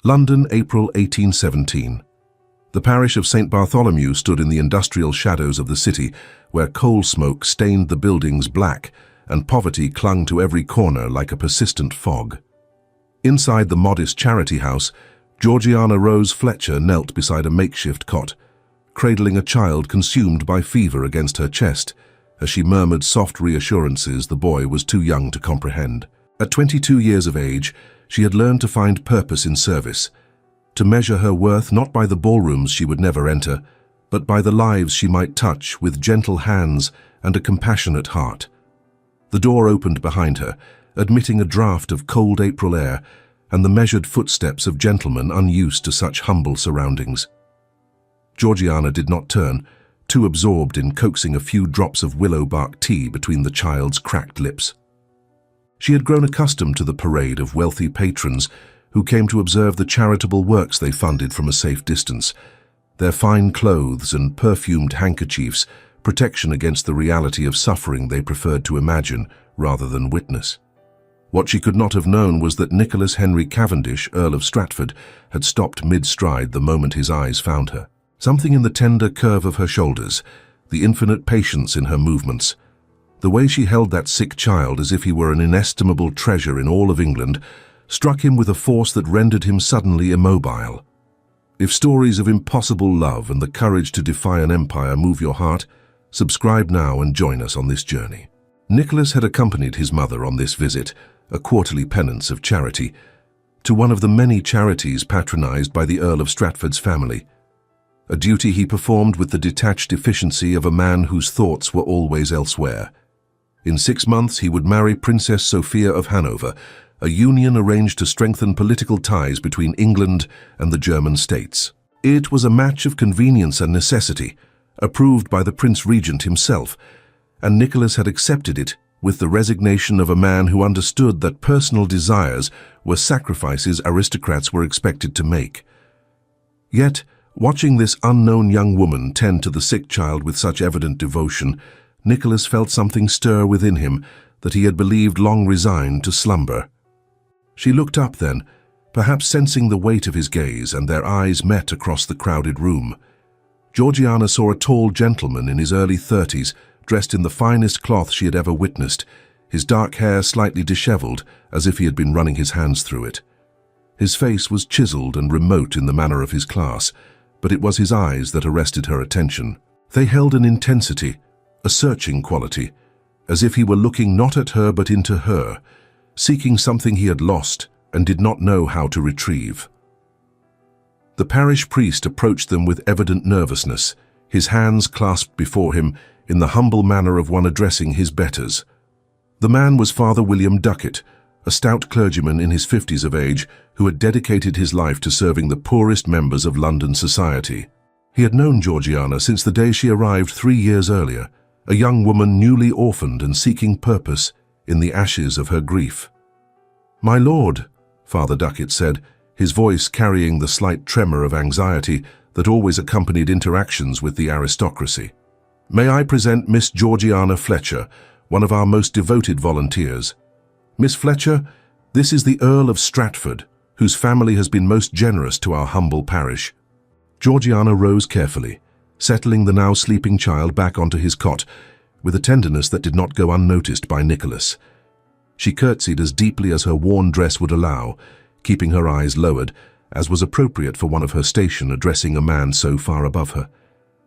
London, April 1817. The parish of St. Bartholomew stood in the industrial shadows of the city, where coal smoke stained the buildings black and poverty clung to every corner like a persistent fog. Inside the modest charity house, Georgiana Rose Fletcher knelt beside a makeshift cot, cradling a child consumed by fever against her chest, as she murmured soft reassurances the boy was too young to comprehend. At 22 years of age, she had learned to find purpose in service, to measure her worth not by the ballrooms she would never enter, but by the lives she might touch with gentle hands and a compassionate heart. The door opened behind her, admitting a draught of cold April air and the measured footsteps of gentlemen unused to such humble surroundings. Georgiana did not turn, too absorbed in coaxing a few drops of willow bark tea between the child's cracked lips. She had grown accustomed to the parade of wealthy patrons who came to observe the charitable works they funded from a safe distance, their fine clothes and perfumed handkerchiefs protection against the reality of suffering they preferred to imagine rather than witness. What she could not have known was that Nicholas Henry Cavendish, Earl of Stratford, had stopped mid-stride the moment his eyes found her. Something in the tender curve of her shoulders, the infinite patience in her movements, the way she held that sick child as if he were an inestimable treasure in all of England, struck him with a force that rendered him suddenly immobile. If stories of impossible love and the courage to defy an empire move your heart, subscribe now and join us on this journey. Nicholas had accompanied his mother on this visit, a quarterly penance of charity, to one of the many charities patronized by the Earl of Stratford's family, a duty he performed with the detached efficiency of a man whose thoughts were always elsewhere. In 6 months he would marry Princess Sophia of Hanover, a union arranged to strengthen political ties between England and the German states. It was a match of convenience and necessity, approved by the Prince Regent himself, and Nicholas had accepted it with the resignation of a man who understood that personal desires were sacrifices aristocrats were expected to make. Yet, watching this unknown young woman tend to the sick child with such evident devotion, Nicholas felt something stir within him that he had believed long resigned to slumber. She looked up then, perhaps sensing the weight of his gaze, and their eyes met across the crowded room. Georgiana saw a tall gentleman in his early 30s, dressed in the finest cloth she had ever witnessed, his dark hair slightly disheveled, as if he had been running his hands through it. His face was chiseled and remote in the manner of his class, but it was his eyes that arrested her attention. They held an intensity, a searching quality, as if he were looking not at her but into her, seeking something he had lost and did not know how to retrieve. The parish priest approached them with evident nervousness, his hands clasped before him in the humble manner of one addressing his betters. The man was Father William Duckett, a stout clergyman in his 50s of age who had dedicated his life to serving the poorest members of London society. He had known Georgiana since the day she arrived 3 years earlier, a young woman newly orphaned and seeking purpose in the ashes of her grief. "My lord," Father Duckett said, his voice carrying the slight tremor of anxiety that always accompanied interactions with the aristocracy. "May I present Miss Georgiana Fletcher, one of our most devoted volunteers. Miss Fletcher, this is the Earl of Stratford, whose family has been most generous to our humble parish." Georgiana rose carefully, settling the now sleeping child back onto his cot with a tenderness that did not go unnoticed by Nicholas. She curtsied as deeply as her worn dress would allow, keeping her eyes lowered, as was appropriate for one of her station addressing a man so far above her.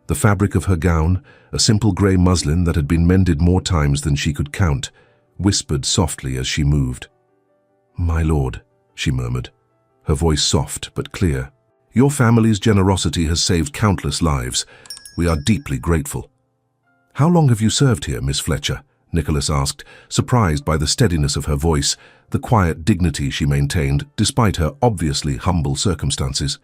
The fabric of her gown, a simple grey muslin that had been mended more times than she could count, whispered softly as she moved. "My lord," she murmured, her voice soft but clear. "Your family's generosity has saved countless lives. We are deeply grateful." "How long have you served here, Miss Fletcher?" Nicholas asked, surprised by the steadiness of her voice, the quiet dignity she maintained, despite her obviously humble circumstances.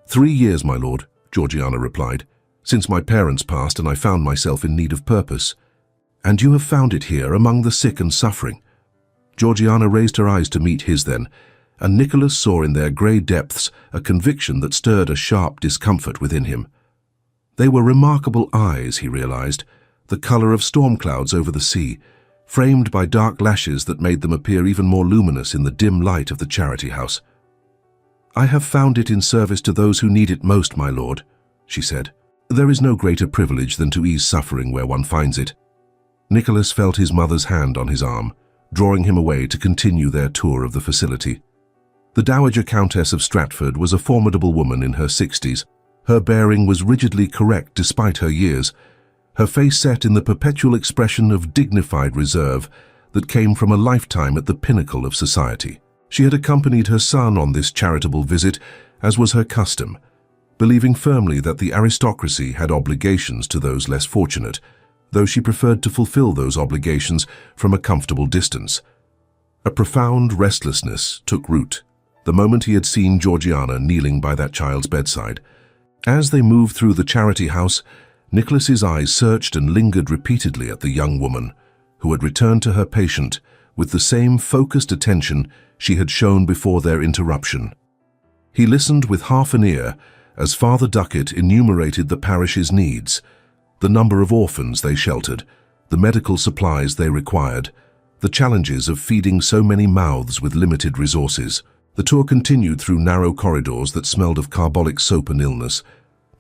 3 years, my lord," Georgiana replied, "since my parents passed and I found myself in need of purpose." "And you have found it here among the sick and suffering?" Georgiana raised her eyes to meet his then, and Nicholas saw in their grey depths a conviction that stirred a sharp discomfort within him. They were remarkable eyes, he realized, the color of storm clouds over the sea, framed by dark lashes that made them appear even more luminous in the dim light of the charity house. "I have found it in service to those who need it most, my lord," she said. "There is no greater privilege than to ease suffering where one finds it." Nicholas felt his mother's hand on his arm, drawing him away to continue their tour of the facility. The Dowager Countess of Stratford was a formidable woman in her 60s. Her bearing was rigidly correct despite her years, her face set in the perpetual expression of dignified reserve that came from a lifetime at the pinnacle of society. She had accompanied her son on this charitable visit, as was her custom, believing firmly that the aristocracy had obligations to those less fortunate, though she preferred to fulfill those obligations from a comfortable distance. A profound restlessness took root the moment he had seen Georgiana kneeling by that child's bedside. As they moved through the charity house, Nicholas's eyes searched and lingered repeatedly at the young woman, who had returned to her patient with the same focused attention she had shown before their interruption. He listened with half an ear as Father Duckett enumerated the parish's needs, the number of orphans they sheltered, the medical supplies they required, the challenges of feeding so many mouths with limited resources. The tour continued through narrow corridors that smelled of carbolic soap and illness,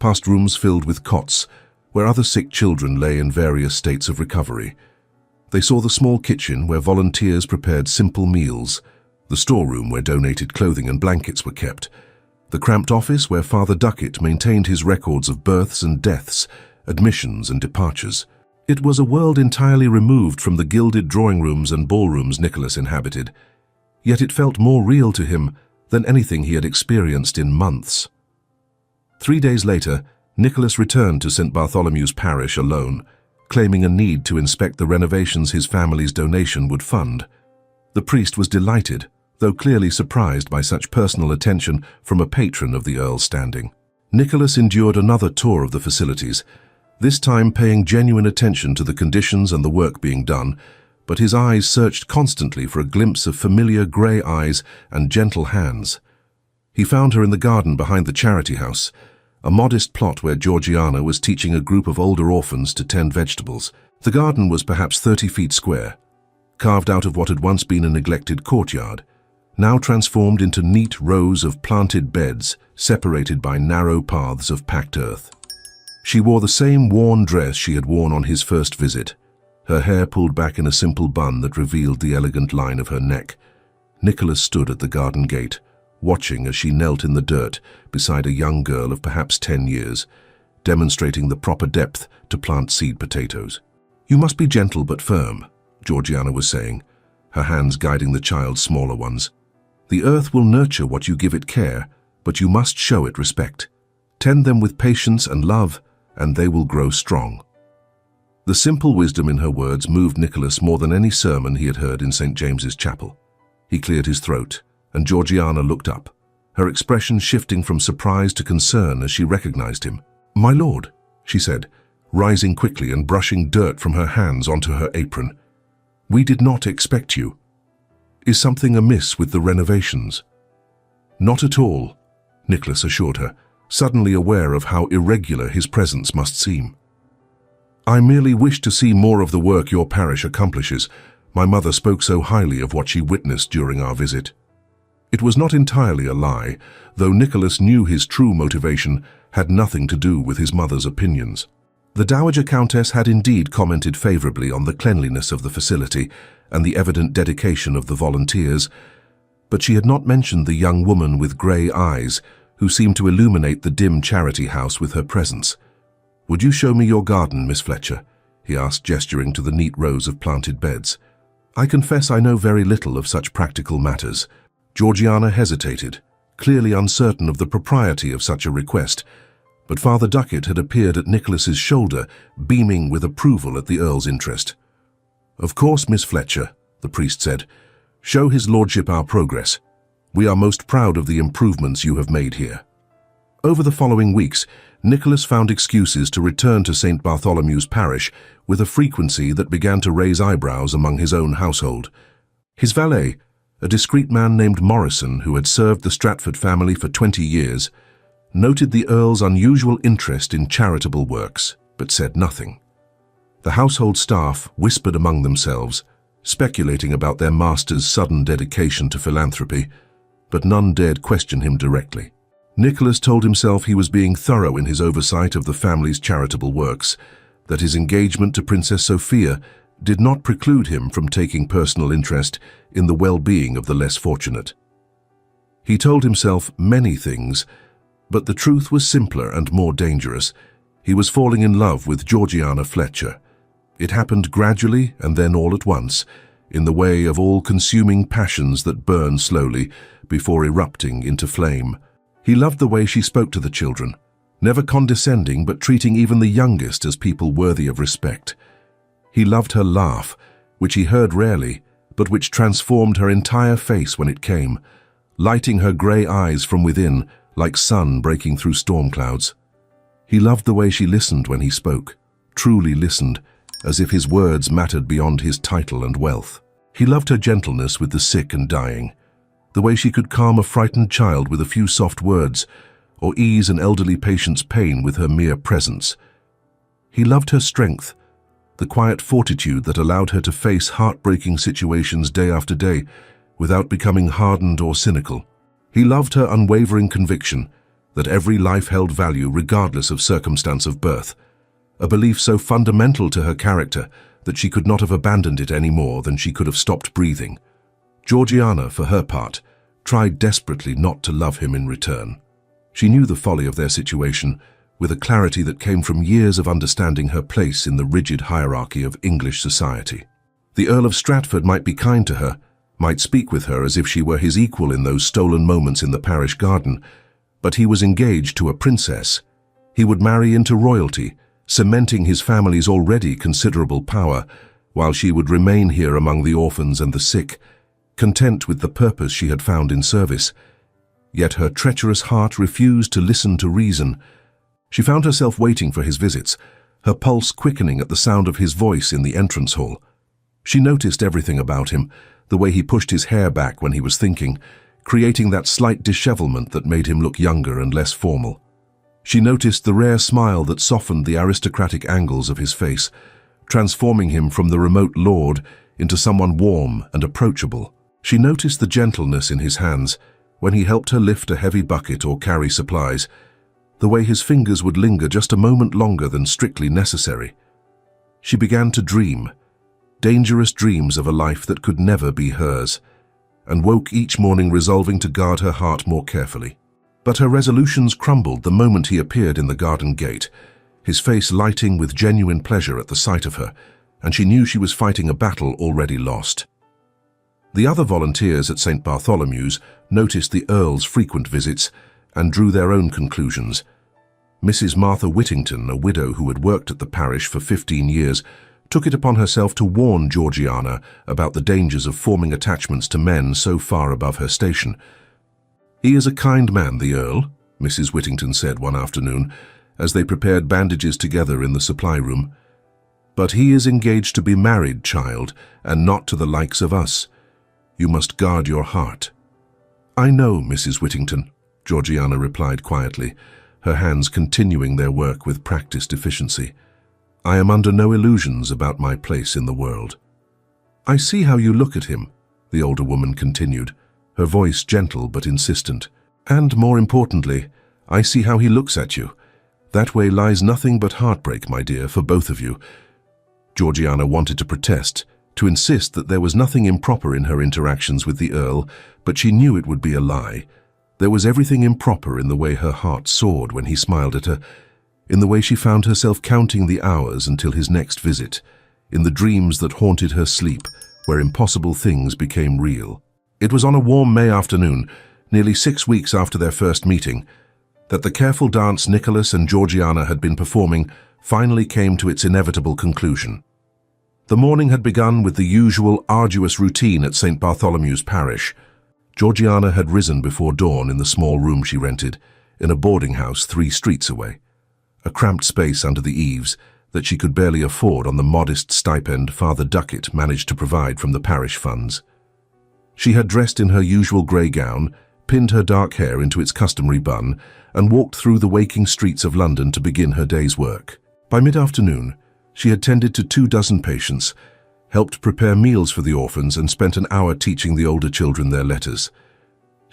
past rooms filled with cots, where other sick children lay in various states of recovery. They saw the small kitchen where volunteers prepared simple meals, the storeroom where donated clothing and blankets were kept, the cramped office where Father Duckett maintained his records of births and deaths, admissions and departures. It was a world entirely removed from the gilded drawing rooms and ballrooms Nicholas inhabited, yet it felt more real to him than anything he had experienced in months. 3 days later, Nicholas returned to St. Bartholomew's parish alone, claiming a need to inspect the renovations his family's donation would fund. The priest was delighted, though clearly surprised by such personal attention from a patron of the Earl's standing. Nicholas endured another tour of the facilities, this time paying genuine attention to the conditions and the work being done, but his eyes searched constantly for a glimpse of familiar grey eyes and gentle hands. He found her in the garden behind the charity house, a modest plot where Georgiana was teaching a group of older orphans to tend vegetables. The garden was perhaps 30 feet square, carved out of what had once been a neglected courtyard, now transformed into neat rows of planted beds separated by narrow paths of packed earth. She wore the same worn dress she had worn on his first visit, her hair pulled back in a simple bun that revealed the elegant line of her neck. Nicholas stood at the garden gate, watching as she knelt in the dirt beside a young girl of perhaps 10 years, demonstrating the proper depth to plant seed potatoes. "You must be gentle but firm," Georgiana was saying, her hands guiding the child's smaller ones. "The earth will nurture what you give it care, but you must show it respect. Tend them with patience and love, and they will grow strong." The simple wisdom in her words moved Nicholas more than any sermon he had heard in St. James's Chapel. He cleared his throat, and Georgiana looked up, her expression shifting from surprise to concern as she recognized him. "My lord," she said, rising quickly and brushing dirt from her hands onto her apron. "We did not expect you. Is something amiss with the renovations?" "Not at all," Nicholas assured her, suddenly aware of how irregular his presence must seem. "I merely wish to see more of the work your parish accomplishes. My mother spoke so highly of what she witnessed during our visit." It was not entirely a lie, though Nicholas knew his true motivation had nothing to do with his mother's opinions. The Dowager Countess had indeed commented favorably on the cleanliness of the facility and the evident dedication of the volunteers, but she had not mentioned the young woman with grey eyes who seemed to illuminate the dim charity house with her presence. "Would you show me your garden, Miss Fletcher?" he asked, gesturing to the neat rows of planted beds. "I confess I know very little of such practical matters." Georgiana hesitated, clearly uncertain of the propriety of such a request, but Father Duckett had appeared at Nicholas's shoulder, beaming with approval at the Earl's interest. "Of course, Miss Fletcher," the priest said. "Show his lordship our progress. We are most proud of the improvements you have made here." Over the following weeks, Nicholas found excuses to return to St. Bartholomew's parish with a frequency that began to raise eyebrows among his own household. His valet, a discreet man named Morrison who had served the Stratford family for 20 years, noted the Earl's unusual interest in charitable works, but said nothing. The household staff whispered among themselves, speculating about their master's sudden dedication to philanthropy, but none dared question him directly. Nicholas told himself he was being thorough in his oversight of the family's charitable works, that his engagement to Princess Sophia did not preclude him from taking personal interest in the well-being of the less fortunate. He told himself many things, but the truth was simpler and more dangerous. He was falling in love with Georgiana Fletcher. It happened gradually and then all at once, in the way of all-consuming passions that burn slowly before erupting into flame. He loved the way she spoke to the children, never condescending but treating even the youngest as people worthy of respect. He loved her laugh, which he heard rarely, but which transformed her entire face when it came, lighting her grey eyes from within like sun breaking through storm clouds. He loved the way she listened when he spoke, truly listened, as if his words mattered beyond his title and wealth. He loved her gentleness with the sick and dying, the way she could calm a frightened child with a few soft words, or ease an elderly patient's pain with her mere presence. He loved her strength, the quiet fortitude that allowed her to face heartbreaking situations day after day without becoming hardened or cynical. He loved her unwavering conviction that every life held value regardless of circumstance of birth, a belief so fundamental to her character that she could not have abandoned it any more than she could have stopped breathing. Georgiana, for her part, tried desperately not to love him in return. She knew the folly of their situation with a clarity that came from years of understanding her place in the rigid hierarchy of English society. The Earl of Stratford might be kind to her, might speak with her as if she were his equal in those stolen moments in the parish garden, but he was engaged to a princess. He would marry into royalty, cementing his family's already considerable power, while she would remain here among the orphans and the sick, content with the purpose she had found in service. Yet her treacherous heart refused to listen to reason. She found herself waiting for his visits, her pulse quickening at the sound of his voice in the entrance hall. She noticed everything about him, the way he pushed his hair back when he was thinking, creating that slight dishevelment that made him look younger and less formal. She noticed the rare smile that softened the aristocratic angles of his face, transforming him from the remote lord into someone warm and approachable. She noticed the gentleness in his hands when he helped her lift a heavy bucket or carry supplies, the way his fingers would linger just a moment longer than strictly necessary. She began to dream, dangerous dreams of a life that could never be hers, and woke each morning resolving to guard her heart more carefully. But her resolutions crumbled the moment he appeared in the garden gate, his face lighting with genuine pleasure at the sight of her, and she knew she was fighting a battle already lost. The other volunteers at St. Bartholomew's noticed the Earl's frequent visits and drew their own conclusions. Mrs. Martha Whittington, a widow who had worked at the parish for 15 years, took it upon herself to warn Georgiana about the dangers of forming attachments to men so far above her station. "He is a kind man, the Earl," Mrs. Whittington said one afternoon, as they prepared bandages together in the supply room. "But he is engaged to be married, child, and not to the likes of us. You must guard your heart." "I know, Mrs. Whittington," Georgiana replied quietly, her hands continuing their work with practiced efficiency. "I am under no illusions about my place in the world." "I see how you look at him," the older woman continued, her voice gentle but insistent. "And more importantly, I see how he looks at you. That way lies nothing but heartbreak, my dear, for both of you." Georgiana wanted to protest, to insist that there was nothing improper in her interactions with the Earl, but she knew it would be a lie. There was everything improper in the way her heart soared when he smiled at her, in the way she found herself counting the hours until his next visit, in the dreams that haunted her sleep, where impossible things became real. It was on a warm May afternoon, nearly 6 weeks after their first meeting, that the careful dance Nicholas and Georgiana had been performing finally came to its inevitable conclusion. The morning had begun with the usual arduous routine at St. Bartholomew's parish. Georgiana had risen before dawn in the small room she rented, in a boarding house 3 streets away, a cramped space under the eaves that she could barely afford on the modest stipend Father Duckett managed to provide from the parish funds. She had dressed in her usual grey gown, pinned her dark hair into its customary bun, and walked through the waking streets of London to begin her day's work. By mid-afternoon, she had tended to 24 patients, helped prepare meals for the orphans, and spent an hour teaching the older children their letters.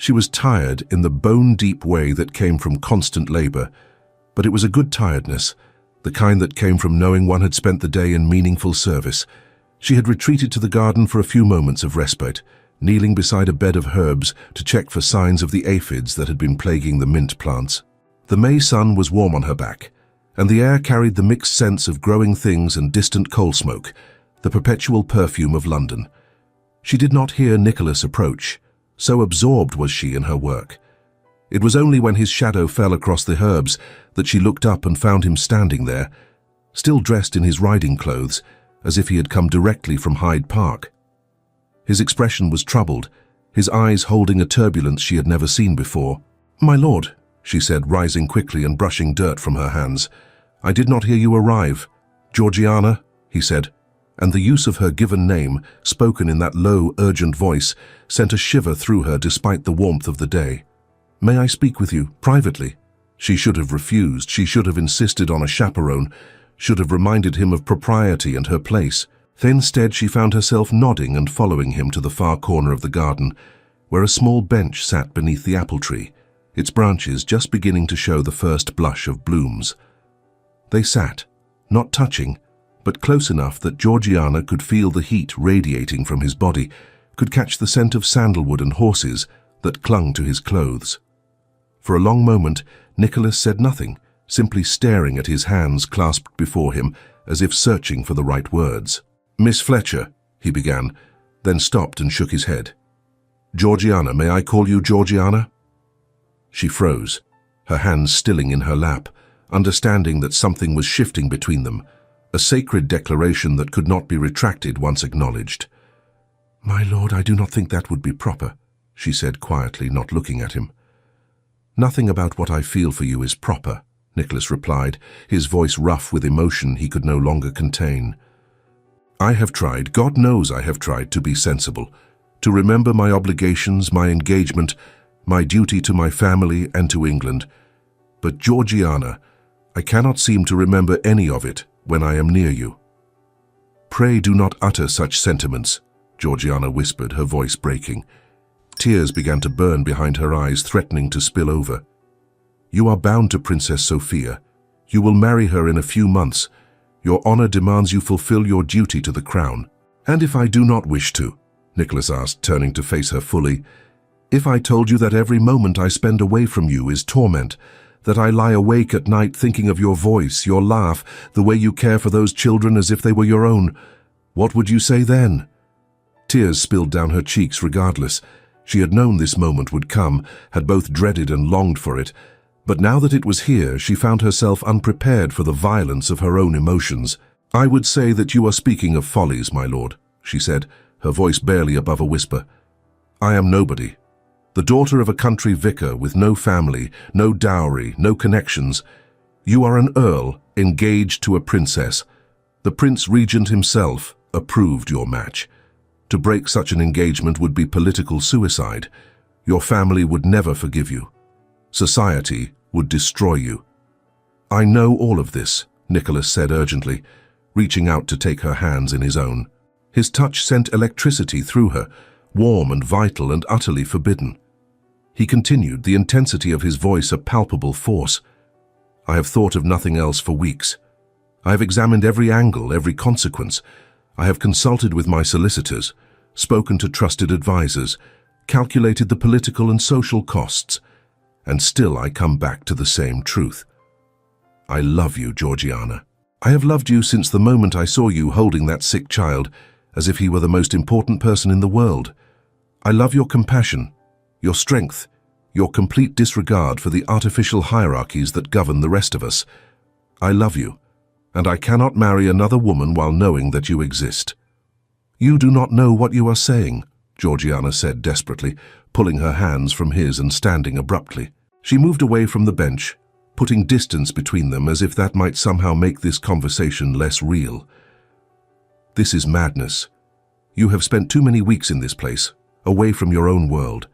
She was tired in the bone-deep way that came from constant labor, but it was a good tiredness, the kind that came from knowing one had spent the day in meaningful service. She had retreated to the garden for a few moments of respite, kneeling beside a bed of herbs to check for signs of the aphids that had been plaguing the mint plants. The May sun was warm on her back, and the air carried the mixed scents of growing things and distant coal smoke, the perpetual perfume of London. She did not hear Nicholas approach, so absorbed was she in her work. It was only when his shadow fell across the herbs that she looked up and found him standing there, still dressed in his riding clothes, as if he had come directly from Hyde Park. His expression was troubled, his eyes holding a turbulence she had never seen before. "My lord," she said, rising quickly and brushing dirt from her hands. "I did not hear you arrive." "Georgiana," he said, and the use of her given name, spoken in that low, urgent voice, sent a shiver through her despite the warmth of the day. "May I speak with you, privately?" She should have refused, she should have insisted on a chaperone, should have reminded him of propriety and her place. Instead, she found herself nodding and following him to the far corner of the garden, where a small bench sat beneath the apple tree, its branches just beginning to show the first blush of blooms. They sat, not touching, but close enough that Georgiana could feel the heat radiating from his body, could catch the scent of sandalwood and horses that clung to his clothes. For a long moment, Nicholas said nothing, simply staring at his hands clasped before him, as if searching for the right words. "Miss Fletcher," he began, then stopped and shook his head. "Georgiana, may I call you Georgiana?" She froze, her hands stilling in her lap, understanding that something was shifting between them, a sacred declaration that could not be retracted once acknowledged. "My lord, I do not think that would be proper," she said quietly, not looking at him. "Nothing about what I feel for you is proper," Nicholas replied, his voice rough with emotion he could no longer contain. "I have tried, God knows I have tried, to be sensible, to remember my obligations, my engagement, my duty to my family and to England. But Georgiana, I cannot seem to remember any of it when I am near you." "Pray do not utter such sentiments," Georgiana whispered, her voice breaking. Tears began to burn behind her eyes, threatening to spill over. "You are bound to Princess Sophia. You will marry her in a few months. Your honor demands you fulfill your duty to the crown." "And if I do not wish to?" Nicholas asked, turning to face her fully. "If I told you that every moment I spend away from you is torment, that I lie awake at night thinking of your voice, your laugh, the way you care for those children as if they were your own, what would you say then?" Tears spilled down her cheeks regardless. She had known this moment would come, had both dreaded and longed for it, but now that it was here, she found herself unprepared for the violence of her own emotions. "I would say that you are speaking of follies, my lord," she said, her voice barely above a whisper. "I am nobody. The daughter of a country vicar with no family, no dowry, no connections. You are an earl, engaged to a princess. The Prince Regent himself approved your match. To break such an engagement would be political suicide. Your family would never forgive you. Society would destroy you." "I know all of this," Nicholas said urgently, reaching out to take her hands in his own. His touch sent electricity through her, warm and vital and utterly forbidden. He continued, the intensity of his voice a palpable force. "I have thought of nothing else for weeks. I have examined every angle, every consequence. I have consulted with my solicitors, spoken to trusted advisors, calculated the political and social costs, and still I come back to the same truth. I love you, Georgiana. I have loved you since the moment I saw you holding that sick child, as if he were the most important person in the world. I love your compassion, your strength, your complete disregard for the artificial hierarchies that govern the rest of us. I love you, and I cannot marry another woman while knowing that you exist." "You do not know what you are saying," Georgiana said desperately, pulling her hands from his and standing abruptly. She moved away from the bench, putting distance between them as if that might somehow make this conversation less real. "This is madness. You have spent too many weeks in this place, away from your own world.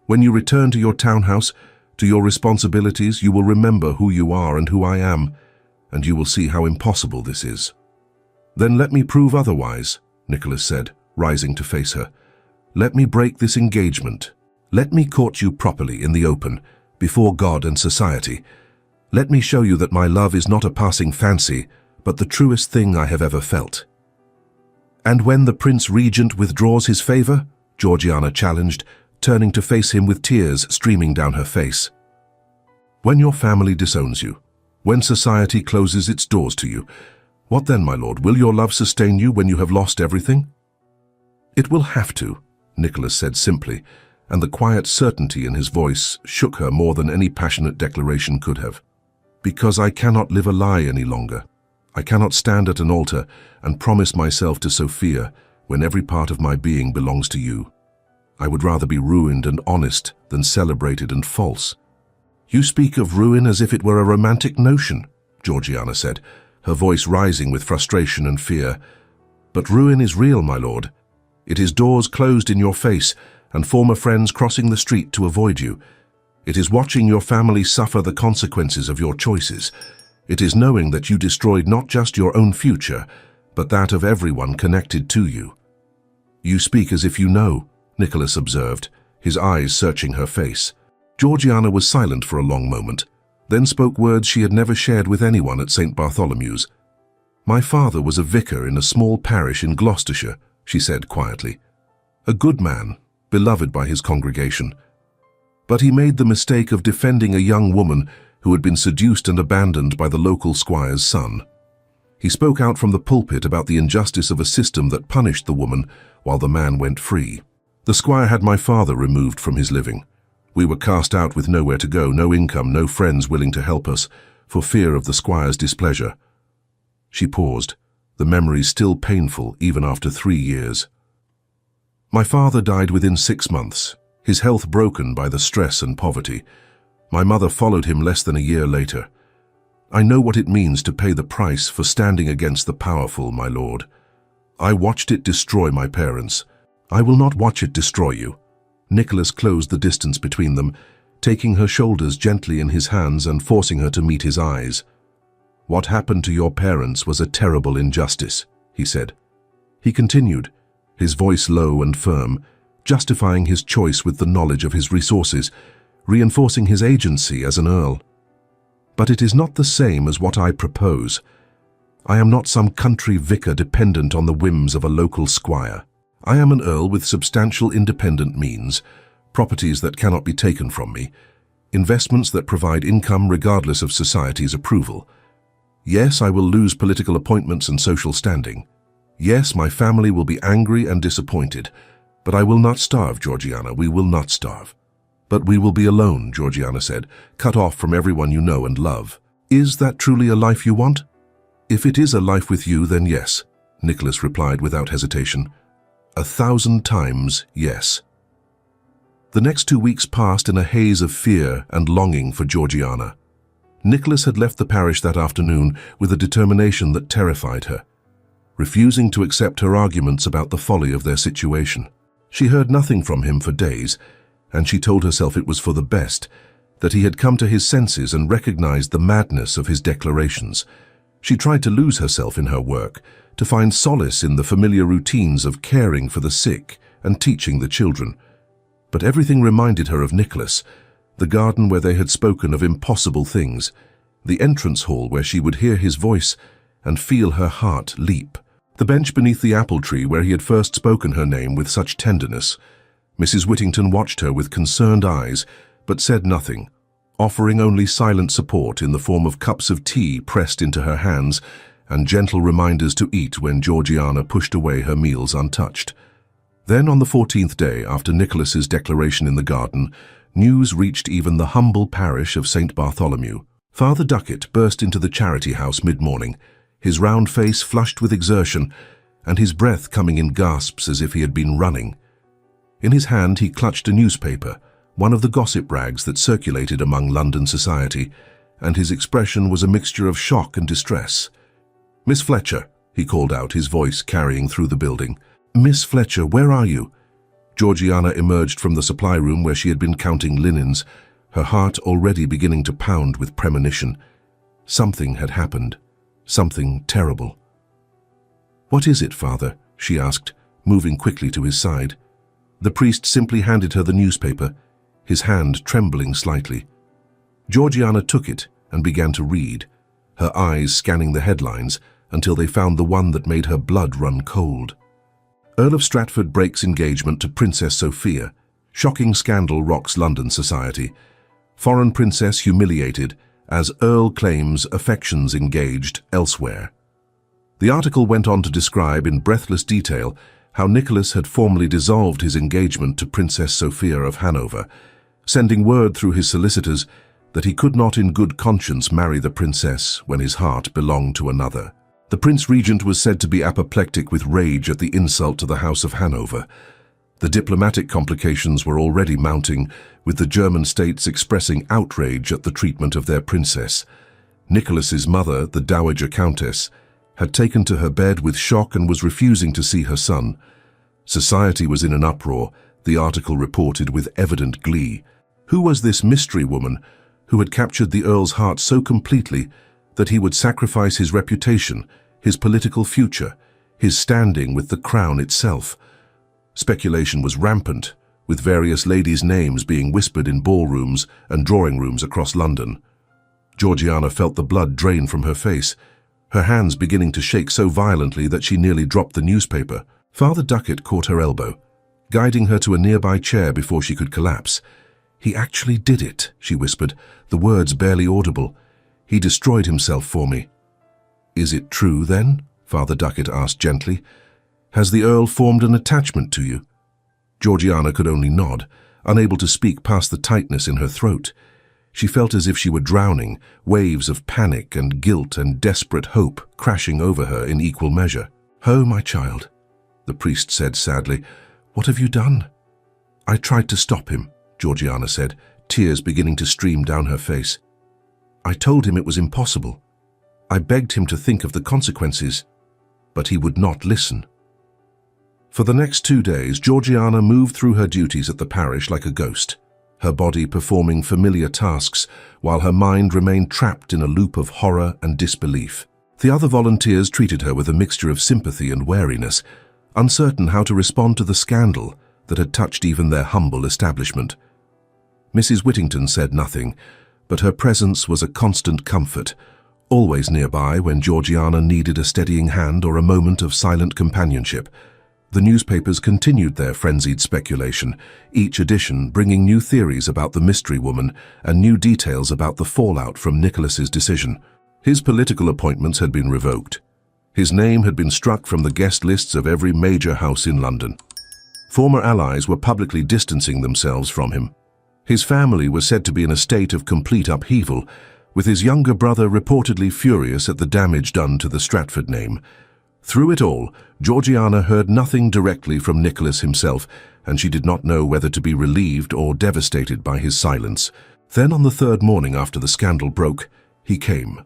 When you return to your townhouse, to your responsibilities, you will remember who you are and who I am, and you will see how impossible this is." "Then let me prove otherwise," Nicholas said, rising to face her. "Let me break this engagement. Let me court you properly in the open, before God and society. Let me show you that my love is not a passing fancy, but the truest thing I have ever felt." "And when the Prince Regent withdraws his favor?" Georgiana challenged, turning to face him with tears streaming down her face. "When your family disowns you, when society closes its doors to you, what then, my lord? Will your love sustain you when you have lost everything?" "It will have to," Nicholas said simply, and the quiet certainty in his voice shook her more than any passionate declaration could have. "Because I cannot live a lie any longer. I cannot stand at an altar and promise myself to Sophia when every part of my being belongs to you. I would rather be ruined and honest than celebrated and false." "You speak of ruin as if it were a romantic notion," Georgiana said, her voice rising with frustration and fear. "But ruin is real, my lord. It is doors closed in your face and former friends crossing the street to avoid you. It is watching your family suffer the consequences of your choices. It is knowing that you destroyed not just your own future, but that of everyone connected to you." "You speak as if you know," Nicholas observed, his eyes searching her face. Georgiana was silent for a long moment, then spoke words she had never shared with anyone at St. Bartholomew's. "My father was a vicar in a small parish in Gloucestershire," she said quietly. "A good man, beloved by his congregation. But he made the mistake of defending a young woman who had been seduced and abandoned by the local squire's son. He spoke out from the pulpit about the injustice of a system that punished the woman while the man went free. The squire had my father removed from his living. We were cast out with nowhere to go, no income, no friends willing to help us, for fear of the squire's displeasure." She paused, the memory still painful even after 3 years. "My father died within 6 months, his health broken by the stress and poverty. My mother followed him less than a year later. I know what it means to pay the price for standing against the powerful, my lord. I watched it destroy my parents. I will not watch it destroy you." Nicholas closed the distance between them, taking her shoulders gently in his hands and forcing her to meet his eyes. "What happened to your parents was a terrible injustice," he said. He continued, his voice low and firm, justifying his choice with the knowledge of his resources, reinforcing his agency as an earl. "But it is not the same as what I propose. I am not some country vicar dependent on the whims of a local squire. I am an earl with substantial independent means, properties that cannot be taken from me, investments that provide income regardless of society's approval. Yes, I will lose political appointments and social standing. Yes, my family will be angry and disappointed, but I will not starve, Georgiana, we will not starve." "But we will be alone," Georgiana said, "cut off from everyone you know and love. Is that truly a life you want?" "If it is a life with you, then yes," Nicholas replied without hesitation. 1,000 times yes. The next 2 weeks passed in a haze of fear and longing for Georgiana. Nicholas had left the parish that afternoon with a determination that terrified her, refusing to accept her arguments about the folly of their situation. She heard nothing from him for days, and she told herself it was for the best, that he had come to his senses and recognized the madness of his declarations. She tried to lose herself in her work, to find solace in the familiar routines of caring for the sick and teaching the children. But everything reminded her of Nicholas, the garden where they had spoken of impossible things, the entrance hall where she would hear his voice and feel her heart leap, the bench beneath the apple tree where he had first spoken her name with such tenderness. Mrs. Whittington watched her with concerned eyes, but said nothing, offering only silent support in the form of cups of tea pressed into her hands and gentle reminders to eat when Georgiana pushed away her meals untouched. Then on the 14th day after Nicholas's declaration in the garden, news reached even the humble parish of St. Bartholomew. Father Duckett burst into the charity house mid-morning, his round face flushed with exertion, and his breath coming in gasps as if he had been running. In his hand he clutched a newspaper, one of the gossip rags that circulated among London society, and his expression was a mixture of shock and distress. "Miss Fletcher," he called out, his voice carrying through the building. "Miss Fletcher, where are you?" Georgiana emerged from the supply room where she had been counting linens, her heart already beginning to pound with premonition. Something had happened, something terrible. "What is it, Father?" she asked, moving quickly to his side. The priest simply handed her the newspaper, his hand trembling slightly. Georgiana took it and began to read, her eyes scanning the headlines until they found the one that made her blood run cold. Earl of Stratford breaks engagement to Princess Sophia. Shocking scandal rocks London society. Foreign princess humiliated as Earl claims affections engaged elsewhere. The article went on to describe in breathless detail how Nicholas had formally dissolved his engagement to Princess Sophia of Hanover, sending word through his solicitors that he could not in good conscience marry the princess when his heart belonged to another. The Prince Regent was said to be apoplectic with rage at the insult to the House of Hanover. The diplomatic complications were already mounting, with the German states expressing outrage at the treatment of their princess. Nicholas's mother, the Dowager Countess, had taken to her bed with shock and was refusing to see her son. Society was in an uproar, the article reported with evident glee. Who was this mystery woman who had captured the Earl's heart so completely that he would sacrifice his reputation, his political future, his standing with the crown itself? Speculation was rampant, with various ladies' names being whispered in ballrooms and drawing rooms across London. Georgiana felt the blood drain from her face, her hands beginning to shake so violently that she nearly dropped the newspaper. Father Duckett caught her elbow, guiding her to a nearby chair before she could collapse. "He actually did it," she whispered, the words barely audible. "He destroyed himself for me." "Is it true, then?" Father Duckett asked gently. "Has the Earl formed an attachment to you?" Georgiana could only nod, unable to speak past the tightness in her throat. She felt as if she were drowning, waves of panic and guilt and desperate hope crashing over her in equal measure. "Oh, my child," the priest said sadly, "what have you done?" "I tried to stop him," Georgiana said, tears beginning to stream down her face. "I told him it was impossible. I begged him to think of the consequences, but he would not listen." For the next 2 days, Georgiana moved through her duties at the parish like a ghost, her body performing familiar tasks while her mind remained trapped in a loop of horror and disbelief. The other volunteers treated her with a mixture of sympathy and wariness, uncertain how to respond to the scandal that had touched even their humble establishment. Mrs. Whittington said nothing, but her presence was a constant comfort, always nearby when Georgiana needed a steadying hand or a moment of silent companionship. The newspapers continued their frenzied speculation, each edition bringing new theories about the mystery woman and new details about the fallout from Nicholas's decision. His political appointments had been revoked. His name had been struck from the guest lists of every major house in London. Former allies were publicly distancing themselves from him. His family was said to be in a state of complete upheaval, with his younger brother reportedly furious at the damage done to the Stratford name. Through it all, Georgiana heard nothing directly from Nicholas himself, and she did not know whether to be relieved or devastated by his silence. Then on the third morning after the scandal broke, he came.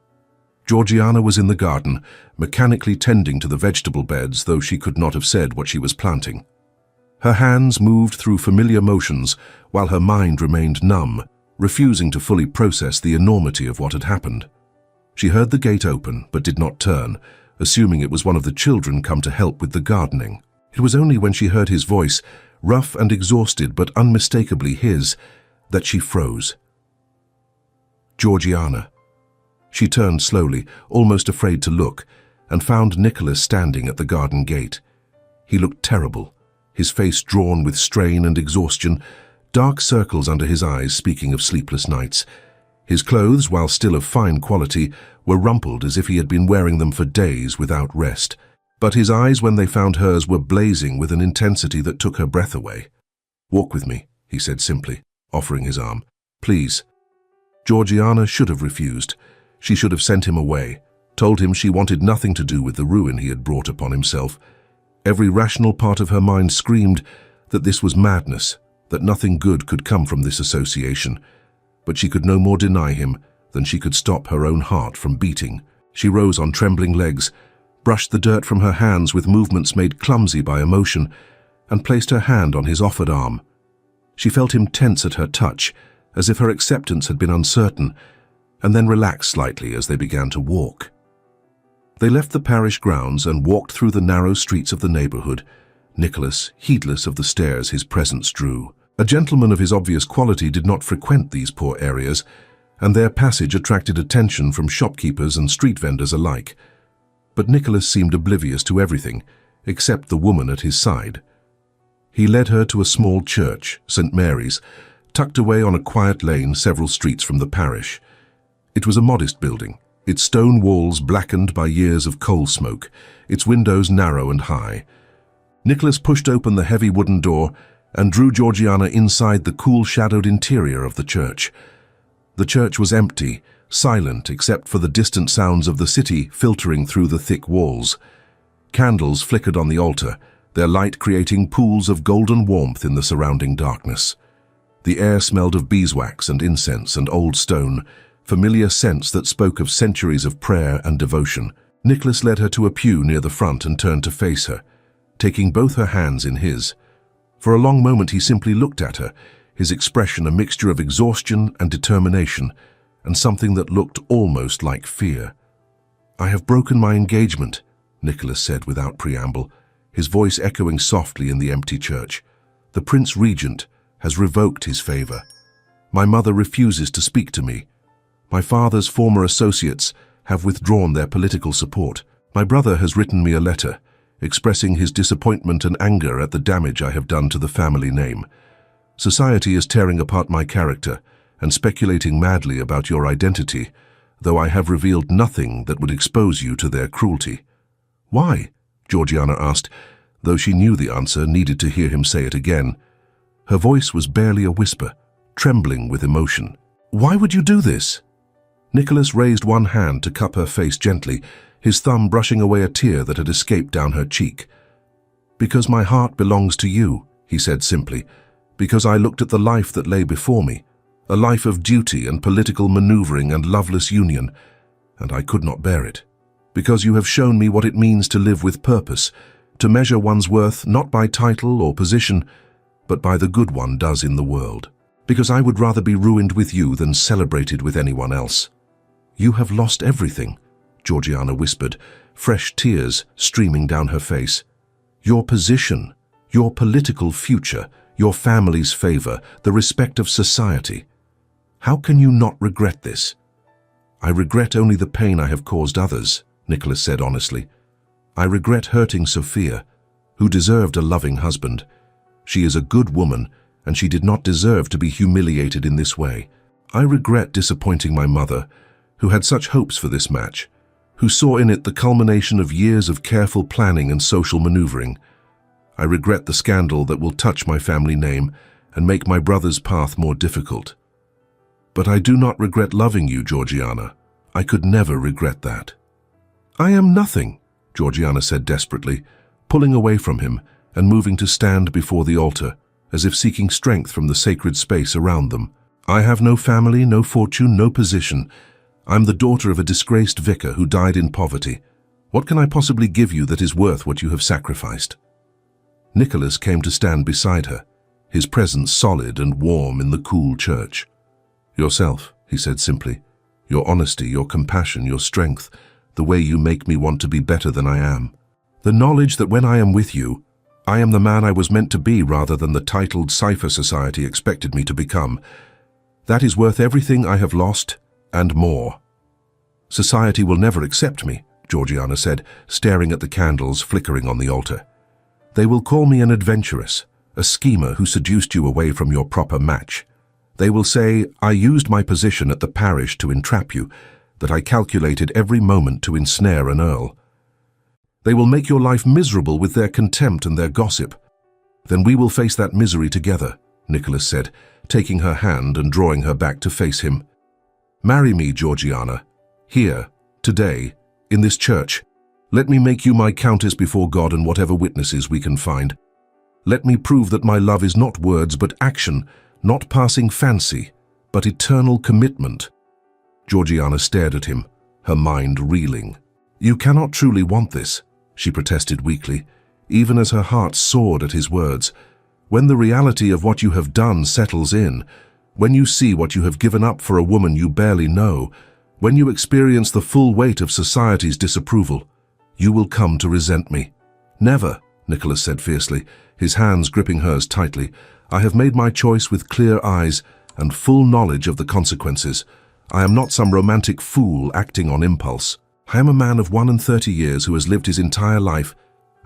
Georgiana was in the garden, mechanically tending to the vegetable beds, though she could not have said what she was planting. Her hands moved through familiar motions while her mind remained numb, refusing to fully process the enormity of what had happened. She heard the gate open but did not turn, assuming it was one of the children come to help with the gardening. It was only when she heard his voice, rough and exhausted but unmistakably his, that she froze. "Georgiana." She turned slowly, almost afraid to look, and found Nicholas standing at the garden gate. He looked terrible, his face drawn with strain and exhaustion, dark circles under his eyes speaking of sleepless nights. His clothes, while still of fine quality, were rumpled as if he had been wearing them for days without rest. But his eyes, when they found hers, were blazing with an intensity that took her breath away. "Walk with me," he said simply, offering his arm. "Please." Georgiana should have refused. She should have sent him away, told him she wanted nothing to do with the ruin he had brought upon himself. Every rational part of her mind screamed that this was madness, that nothing good could come from this association. But she could no more deny him than she could stop her own heart from beating. She rose on trembling legs, brushed the dirt from her hands with movements made clumsy by emotion, and placed her hand on his offered arm. She felt him tense at her touch, as if her acceptance had been uncertain, and then relaxed slightly as they began to walk. They left the parish grounds and walked through the narrow streets of the neighborhood, Nicholas, heedless of the stares his presence drew. A gentleman of his obvious quality did not frequent these poor areas, and their passage attracted attention from shopkeepers and street vendors alike. But Nicholas seemed oblivious to everything, except the woman at his side. He led her to a small church, St. Mary's, tucked away on a quiet lane several streets from the parish. It was a modest building, its stone walls blackened by years of coal smoke, its windows narrow and high. Nicholas pushed open the heavy wooden door and drew Georgiana inside the cool shadowed interior of the church. The church was empty, silent except for the distant sounds of the city filtering through the thick walls. Candles flickered on the altar, their light creating pools of golden warmth in the surrounding darkness. The air smelled of beeswax and incense and old stone, familiar scents that spoke of centuries of prayer and devotion. Nicholas led her to a pew near the front and turned to face her, taking both her hands in his. For a long moment he simply looked at her, his expression a mixture of exhaustion and determination, and something that looked almost like fear. "I have broken my engagement," Nicholas said without preamble, his voice echoing softly in the empty church. "The Prince Regent has revoked his favor. My mother refuses to speak to me. My father's former associates have withdrawn their political support. My brother has written me a letter, expressing his disappointment and anger at the damage I have done to the family name. Society is tearing apart my character and speculating madly about your identity, though I have revealed nothing that would expose you to their cruelty." "Why?" Georgiana asked, though she knew the answer, needed to hear him say it again. Her voice was barely a whisper, trembling with emotion. "Why would you do this?" Nicholas raised one hand to cup her face gently, his thumb brushing away a tear that had escaped down her cheek. "Because my heart belongs to you," he said simply. "Because I looked at the life that lay before me, a life of duty and political maneuvering and loveless union, and I could not bear it. Because you have shown me what it means to live with purpose, to measure one's worth not by title or position, but by the good one does in the world. Because I would rather be ruined with you than celebrated with anyone else." "You have lost everything," Georgiana whispered, fresh tears streaming down her face. "Your position, your political future, your family's favor, the respect of society. How can you not regret this?" "I regret only the pain I have caused others," Nicholas said honestly. "I regret hurting Sophia, who deserved a loving husband. She is a good woman, and she did not deserve to be humiliated in this way. I regret disappointing my mother, who had such hopes for this match, who saw in it the culmination of years of careful planning and social maneuvering. I regret the scandal that will touch my family name and make my brother's path more difficult. But I do not regret loving you, Georgiana. I could never regret that." "I am nothing," Georgiana said desperately, pulling away from him and moving to stand before the altar, as if seeking strength from the sacred space around them. "I have no family, no fortune, no position. I'm the daughter of a disgraced vicar who died in poverty. What can I possibly give you that is worth what you have sacrificed?" Nicholas came to stand beside her, his presence solid and warm in the cool church. "Yourself," he said simply. "Your honesty, your compassion, your strength, the way you make me want to be better than I am. The knowledge that when I am with you, I am the man I was meant to be rather than the titled cipher society expected me to become. That is worth everything I have lost and more." "Society will never accept me," Georgiana said, staring at the candles flickering on the altar. "They will call me an adventuress, a schemer who seduced you away from your proper match. They will say I used my position at the parish to entrap you, that I calculated every moment to ensnare an earl. They will make your life miserable with their contempt and their gossip. Then we will face that misery together," Nicholas said, taking her hand and drawing her back to face him. "Marry me, Georgiana, here, today, in this church. Let me make you my countess before God and whatever witnesses we can find. Let me prove that my love is not words but action, not passing fancy, but eternal commitment." Georgiana stared at him, her mind reeling. "You cannot truly want this," she protested weakly, even as her heart soared at his words. "When the reality of what you have done settles in, when you see what you have given up for a woman you barely know, when you experience the full weight of society's disapproval, you will come to resent me. Never, Nicholas said fiercely, his hands gripping hers tightly. "I have made my choice with clear eyes and full knowledge of the consequences. I am not some romantic fool acting on impulse. I am a man of 31 years who has lived his entire life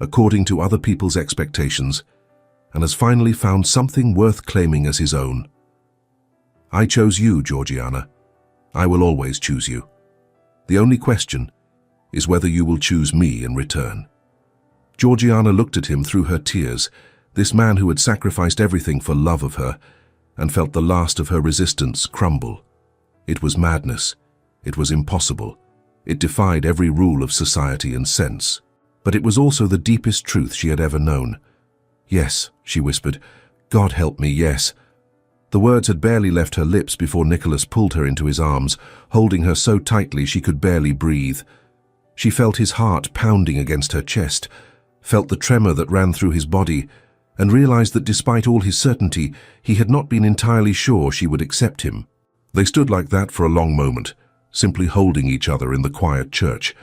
according to other people's expectations and has finally found something worth claiming as his own. I chose you, Georgiana. I will always choose you. The only question is whether you will choose me in return." Georgiana looked at him through her tears, this man who had sacrificed everything for love of her, and felt the last of her resistance crumble. It was madness. It was impossible. It defied every rule of society and sense. But it was also the deepest truth she had ever known. "Yes," she whispered. "God help me, yes." The words had barely left her lips before Nicholas pulled her into his arms, holding her so tightly she could barely breathe. She felt his heart pounding against her chest, felt the tremor that ran through his body, and realized that despite all his certainty, he had not been entirely sure she would accept him. They stood like that for a long moment, simply holding each other in the quiet church,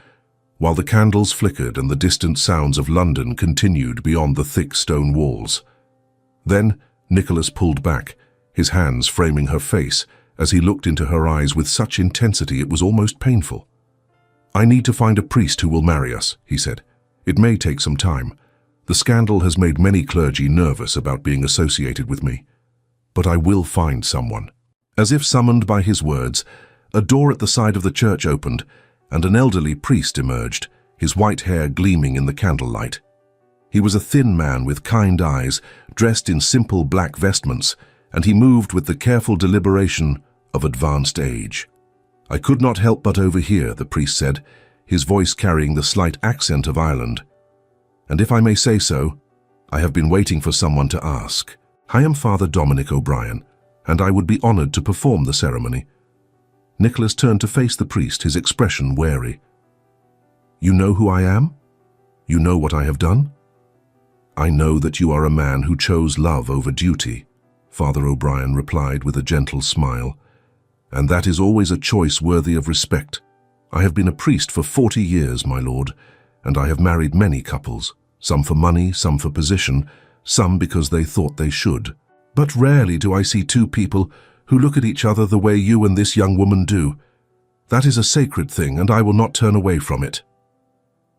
while the candles flickered and the distant sounds of London continued beyond the thick stone walls. Then Nicholas pulled back, his hands framing her face, as he looked into her eyes with such intensity it was almost painful. "I need to find a priest who will marry us," he said. "It may take some time. The scandal has made many clergy nervous about being associated with me. But I will find someone." As if summoned by his words, a door at the side of the church opened, and an elderly priest emerged, his white hair gleaming in the candlelight. He was a thin man with kind eyes, dressed in simple black vestments, and he moved with the careful deliberation of advanced age. "I could not help but overhear," the priest said, his voice carrying the slight accent of Ireland. "And if I may say so, I have been waiting for someone to ask. I am Father Dominic O'Brien, and I would be honored to perform the ceremony." Nicholas turned to face the priest, his expression wary. "You know who I am? You know what I have done?" "I know that you are a man who chose love over duty," Father O'Brien replied with a gentle smile. "And that is always a choice worthy of respect. I have been a priest for 40 years, my lord, and I have married many couples, some for money, some for position, some because they thought they should. But rarely do I see two people who look at each other the way you and this young woman do. That is a sacred thing, and I will not turn away from it."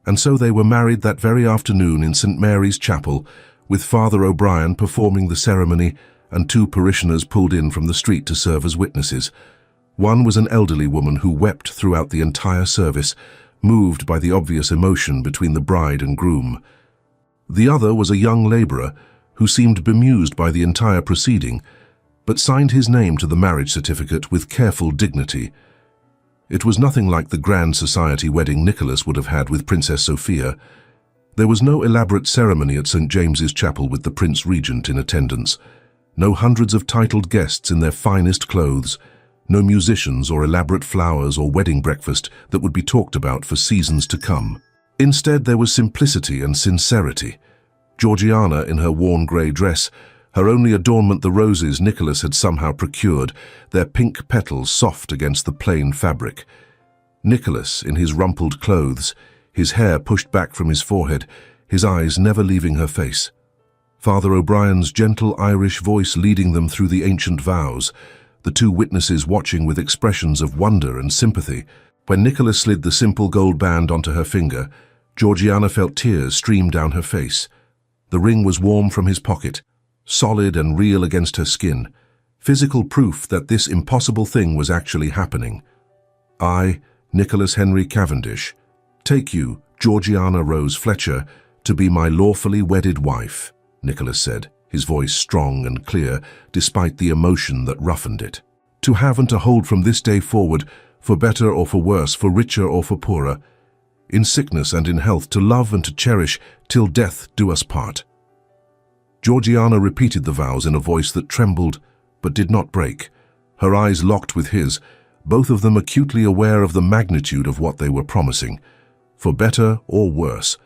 And so they were married that very afternoon in St. Mary's Chapel, with Father O'Brien performing the ceremony and two parishioners pulled in from the street to serve as witnesses. One was an elderly woman who wept throughout the entire service, moved by the obvious emotion between the bride and groom. The other was a young laborer who seemed bemused by the entire proceeding, but signed his name to the marriage certificate with careful dignity. It was nothing like the grand society wedding Nicholas would have had with Princess Sophia. There was no elaborate ceremony at St. James's Chapel with the Prince Regent in attendance, no hundreds of titled guests in their finest clothes, no musicians or elaborate flowers or wedding breakfast that would be talked about for seasons to come. Instead, there was simplicity and sincerity. Georgiana, in her worn grey dress, her only adornment the roses Nicholas had somehow procured, their pink petals soft against the plain fabric. Nicholas, in his rumpled clothes, his hair pushed back from his forehead, his eyes never leaving her face. Father O'Brien's gentle Irish voice leading them through the ancient vows, the two witnesses watching with expressions of wonder and sympathy. When Nicholas slid the simple gold band onto her finger, Georgiana felt tears stream down her face. The ring was warm from his pocket, solid and real against her skin, physical proof that this impossible thing was actually happening. "I, Nicholas Henry Cavendish, take you, Georgiana Rose Fletcher, to be my lawfully wedded wife," Nicholas said, his voice strong and clear despite the emotion that roughened it. "To have and to hold from this day forward, for better or for worse, for richer or for poorer, in sickness and in health, to love and to cherish, till death do us part." Georgiana repeated the vows in a voice that trembled but did not break, her eyes locked with his, both of them acutely aware of the magnitude of what they were promising. For better or worse,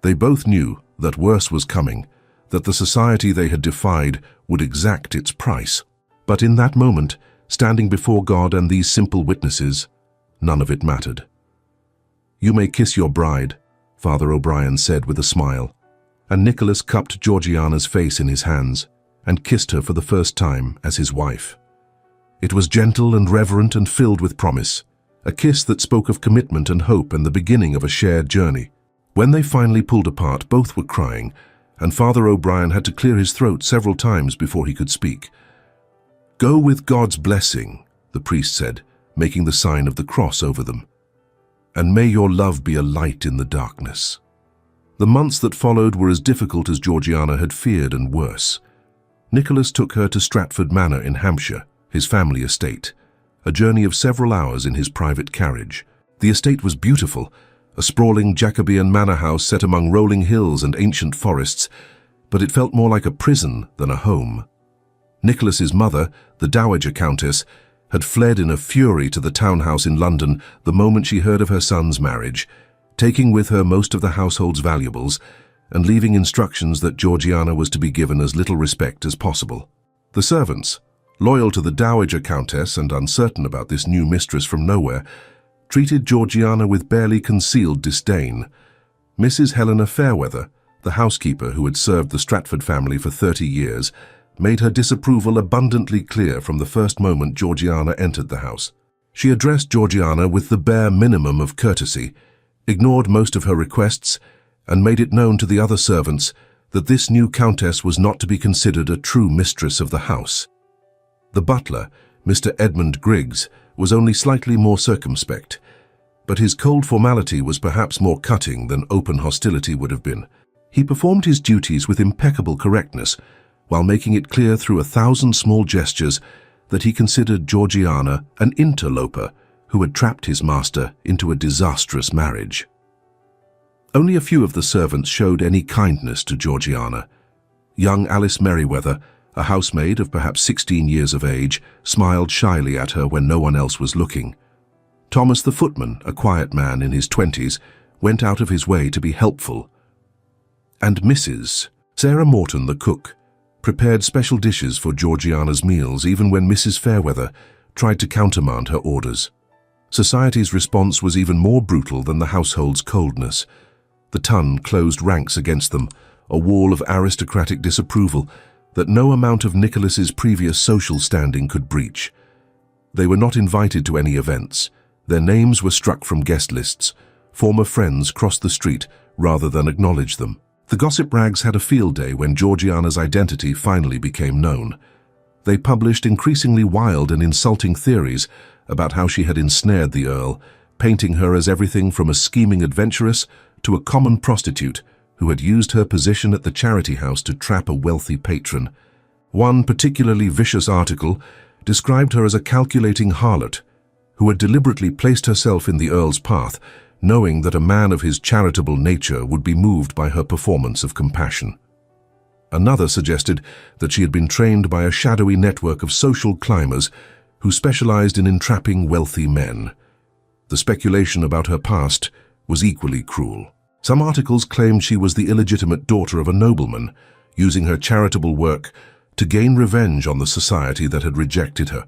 they both knew that worse was coming, that the society they had defied would exact its price. But in that moment, standing before God and these simple witnesses, none of it mattered. "You may kiss your bride," Father O'Brien said with a smile, and Nicholas cupped Georgiana's face in his hands and kissed her for the first time as his wife. It was gentle and reverent and filled with promise, a kiss that spoke of commitment and hope and the beginning of a shared journey. When they finally pulled apart, both were crying, and Father O'Brien had to clear his throat several times before he could speak. "Go with God's blessing," the priest said, making the sign of the cross over them. "And may your love be a light in the darkness." The months that followed were as difficult as Georgiana had feared and worse. Nicholas took her to Stratford Manor in Hampshire, his family estate, a journey of several hours in his private carriage. The estate was beautiful, a sprawling Jacobean manor house set among rolling hills and ancient forests, but it felt more like a prison than a home. Nicholas's mother, the Dowager Countess, had fled in a fury to the townhouse in London the moment she heard of her son's marriage, taking with her most of the household's valuables and leaving instructions that Georgiana was to be given as little respect as possible. The servants, loyal to the Dowager Countess and uncertain about this new mistress from nowhere, treated Georgiana with barely concealed disdain. Mrs. Helena Fairweather, the housekeeper who had served the Stratford family for 30 years, made her disapproval abundantly clear from the first moment Georgiana entered the house. She addressed Georgiana with the bare minimum of courtesy, ignored most of her requests, and made it known to the other servants that this new countess was not to be considered a true mistress of the house. The butler, Mr. Edmund Griggs, was only slightly more circumspect, but his cold formality was perhaps more cutting than open hostility would have been. He performed his duties with impeccable correctness, while making it clear through 1,000 small gestures that he considered Georgiana an interloper who had trapped his master into a disastrous marriage. Only a few of the servants showed any kindness to Georgiana. Young Alice Merriweather, a housemaid of perhaps 16 years of age, smiled shyly at her when no one else was looking. Thomas the footman, a quiet man in his 20s, went out of his way to be helpful. And Mrs. Sarah Morton, the cook, prepared special dishes for Georgiana's meals even when Mrs. Fairweather tried to countermand her orders. Society's response was even more brutal than the household's coldness. The Ton closed ranks against them, a wall of aristocratic disapproval that no amount of Nicholas's previous social standing could breach. They were not invited to any events. Their names were struck from guest lists. Former friends crossed the street rather than acknowledge them. The gossip rags had a field day when Georgiana's identity finally became known. They published increasingly wild and insulting theories about how she had ensnared the Earl, painting her as everything from a scheming adventuress to a common prostitute who had used her position at the charity house to trap a wealthy patron. One particularly vicious article described her as a calculating harlot who had deliberately placed herself in the Earl's path, knowing that a man of his charitable nature would be moved by her performance of compassion. Another suggested that she had been trained by a shadowy network of social climbers who specialized in entrapping wealthy men. The speculation about her past was equally cruel. Some articles claimed she was the illegitimate daughter of a nobleman, using her charitable work to gain revenge on the society that had rejected her.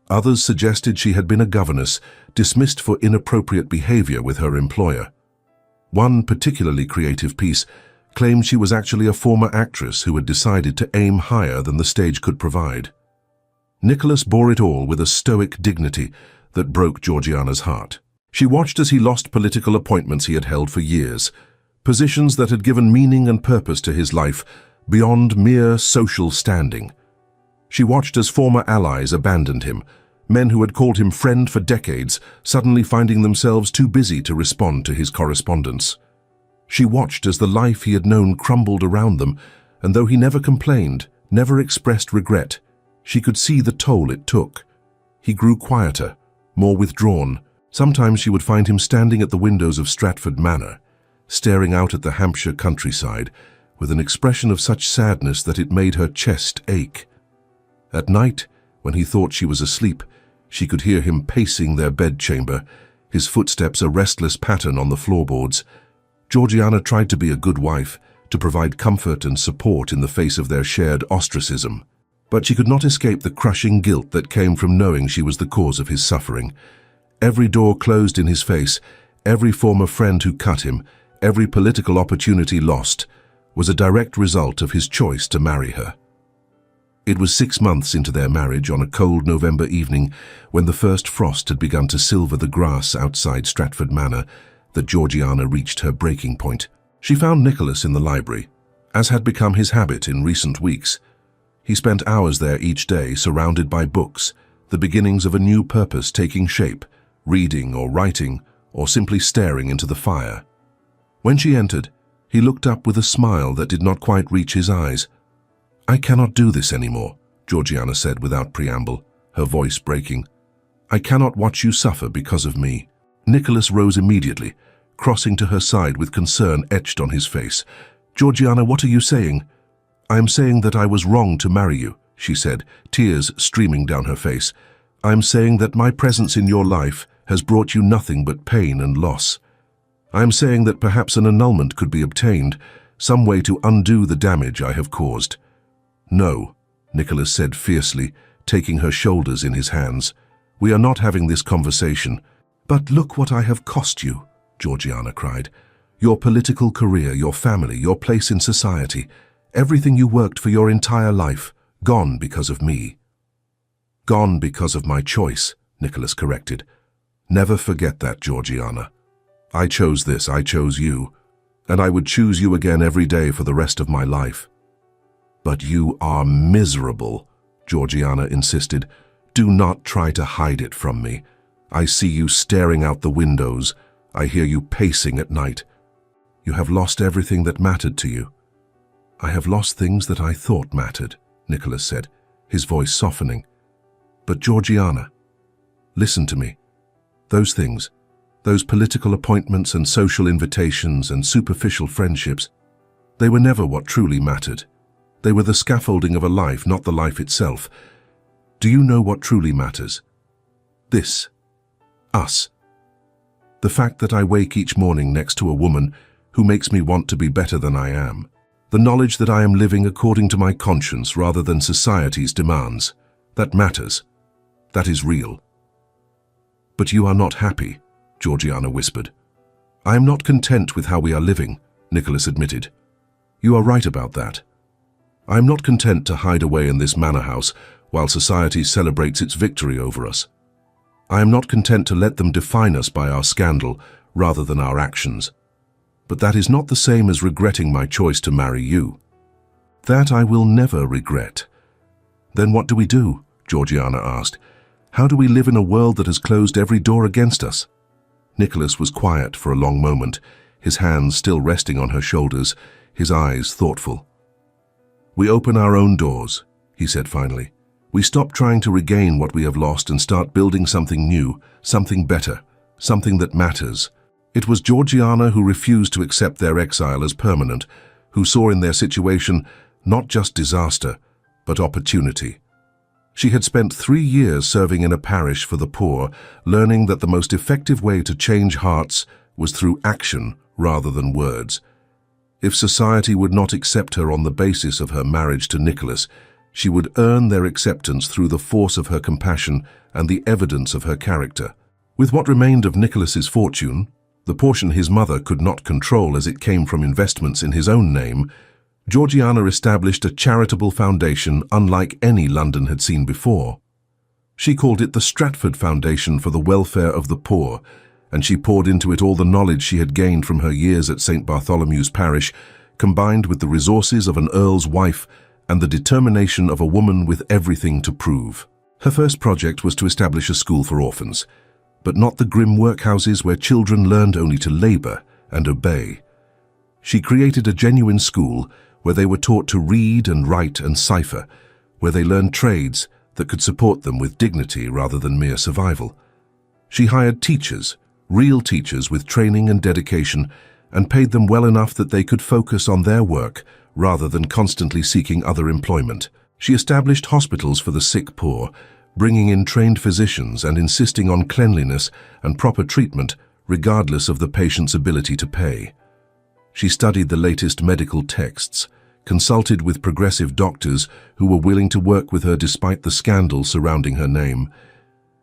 Others suggested she had been a governess, dismissed for inappropriate behavior with her employer. One particularly creative piece claimed she was actually a former actress who had decided to aim higher than the stage could provide. Nicholas bore it all with a stoic dignity that broke Georgiana's heart. She watched as he lost political appointments he had held for years, positions that had given meaning and purpose to his life beyond mere social standing. She watched as former allies abandoned him, men who had called him friend for decades, suddenly finding themselves too busy to respond to his correspondence. She watched as the life he had known crumbled around them, and though he never complained, never expressed regret, she could see the toll it took. He grew quieter, more withdrawn. Sometimes she would find him standing at the windows of Stratford Manor, staring out at the Hampshire countryside, with an expression of such sadness that it made her chest ache. At night, when he thought she was asleep, she could hear him pacing their bedchamber, his footsteps a restless pattern on the floorboards. Georgiana tried to be a good wife, to provide comfort and support in the face of their shared ostracism. But she could not escape the crushing guilt that came from knowing she was the cause of his suffering. Every door closed in his face, every former friend who cut him, every political opportunity lost, was a direct result of his choice to marry her. It was 6 months into their marriage on a cold November evening when the first frost had begun to silver the grass outside Stratford Manor that Georgiana reached her breaking point. She found Nicholas in the library, as had become his habit in recent weeks. He spent hours there each day surrounded by books, the beginnings of a new purpose taking shape, reading or writing or simply staring into the fire. When she entered, he looked up with a smile that did not quite reach his eyes. "I cannot do this anymore," Georgiana said without preamble, her voice breaking. "I cannot watch you suffer because of me." Nicholas rose immediately, crossing to her side with concern etched on his face. "Georgiana, what are you saying?" "I am saying that I was wrong to marry you," she said, tears streaming down her face. "I am saying that my presence in your life has brought you nothing but pain and loss. I am saying that perhaps an annulment could be obtained, some way to undo the damage I have caused." "No," Nicholas said fiercely, taking her shoulders in his hands. "We are not having this conversation." "But look what I have cost you," Georgiana cried. "Your political career, your family, your place in society, everything you worked for your entire life, gone because of me." "Gone because of my choice," Nicholas corrected. "Never forget that, Georgiana. I chose this, I chose you, and I would choose you again every day for the rest of my life." "But you are miserable," Georgiana insisted. "Do not try to hide it from me. I see you staring out the windows. I hear you pacing at night. You have lost everything that mattered to you." "I have lost things that I thought mattered," Nicholas said, his voice softening. "But Georgiana, listen to me. Those things, those political appointments and social invitations and superficial friendships, they were never what truly mattered. They were the scaffolding of a life, not the life itself. Do you know what truly matters? This. Us. The fact that I wake each morning next to a woman who makes me want to be better than I am. The knowledge that I am living according to my conscience rather than society's demands. That matters. That is real." "But you are not happy," Georgiana whispered. "I am not content with how we are living," Nicholas admitted. "You are right about that. I am not content to hide away in this manor house while society celebrates its victory over us. I am not content to let them define us by our scandal rather than our actions. But that is not the same as regretting my choice to marry you. That I will never regret." "Then what do we do?" Georgiana asked. "How do we live in a world that has closed every door against us?" Nicholas was quiet for a long moment, his hands still resting on her shoulders, his eyes thoughtful. "We open our own doors," he said finally. "We stop trying to regain what we have lost and start building something new, something better, something that matters." It was Georgiana who refused to accept their exile as permanent, who saw in their situation not just disaster, but opportunity. She had spent 3 years serving in a parish for the poor, learning that the most effective way to change hearts was through action rather than words. If society would not accept her on the basis of her marriage to Nicholas, she would earn their acceptance through the force of her compassion and the evidence of her character. With what remained of Nicholas's fortune, the portion his mother could not control as it came from investments in his own name, Georgiana established a charitable foundation unlike any London had seen before. She called it the Stratford Foundation for the Welfare of the Poor, and she poured into it all the knowledge she had gained from her years at St. Bartholomew's Parish, combined with the resources of an earl's wife and the determination of a woman with everything to prove. Her first project was to establish a school for orphans, but not the grim workhouses where children learned only to labor and obey. She created a genuine school where they were taught to read and write and cipher, where they learned trades that could support them with dignity rather than mere survival. She hired teachers, real teachers with training and dedication, and paid them well enough that they could focus on their work rather than constantly seeking other employment. She established hospitals for the sick poor, bringing in trained physicians and insisting on cleanliness and proper treatment regardless of the patient's ability to pay. She studied the latest medical texts, consulted with progressive doctors who were willing to work with her despite the scandal surrounding her name,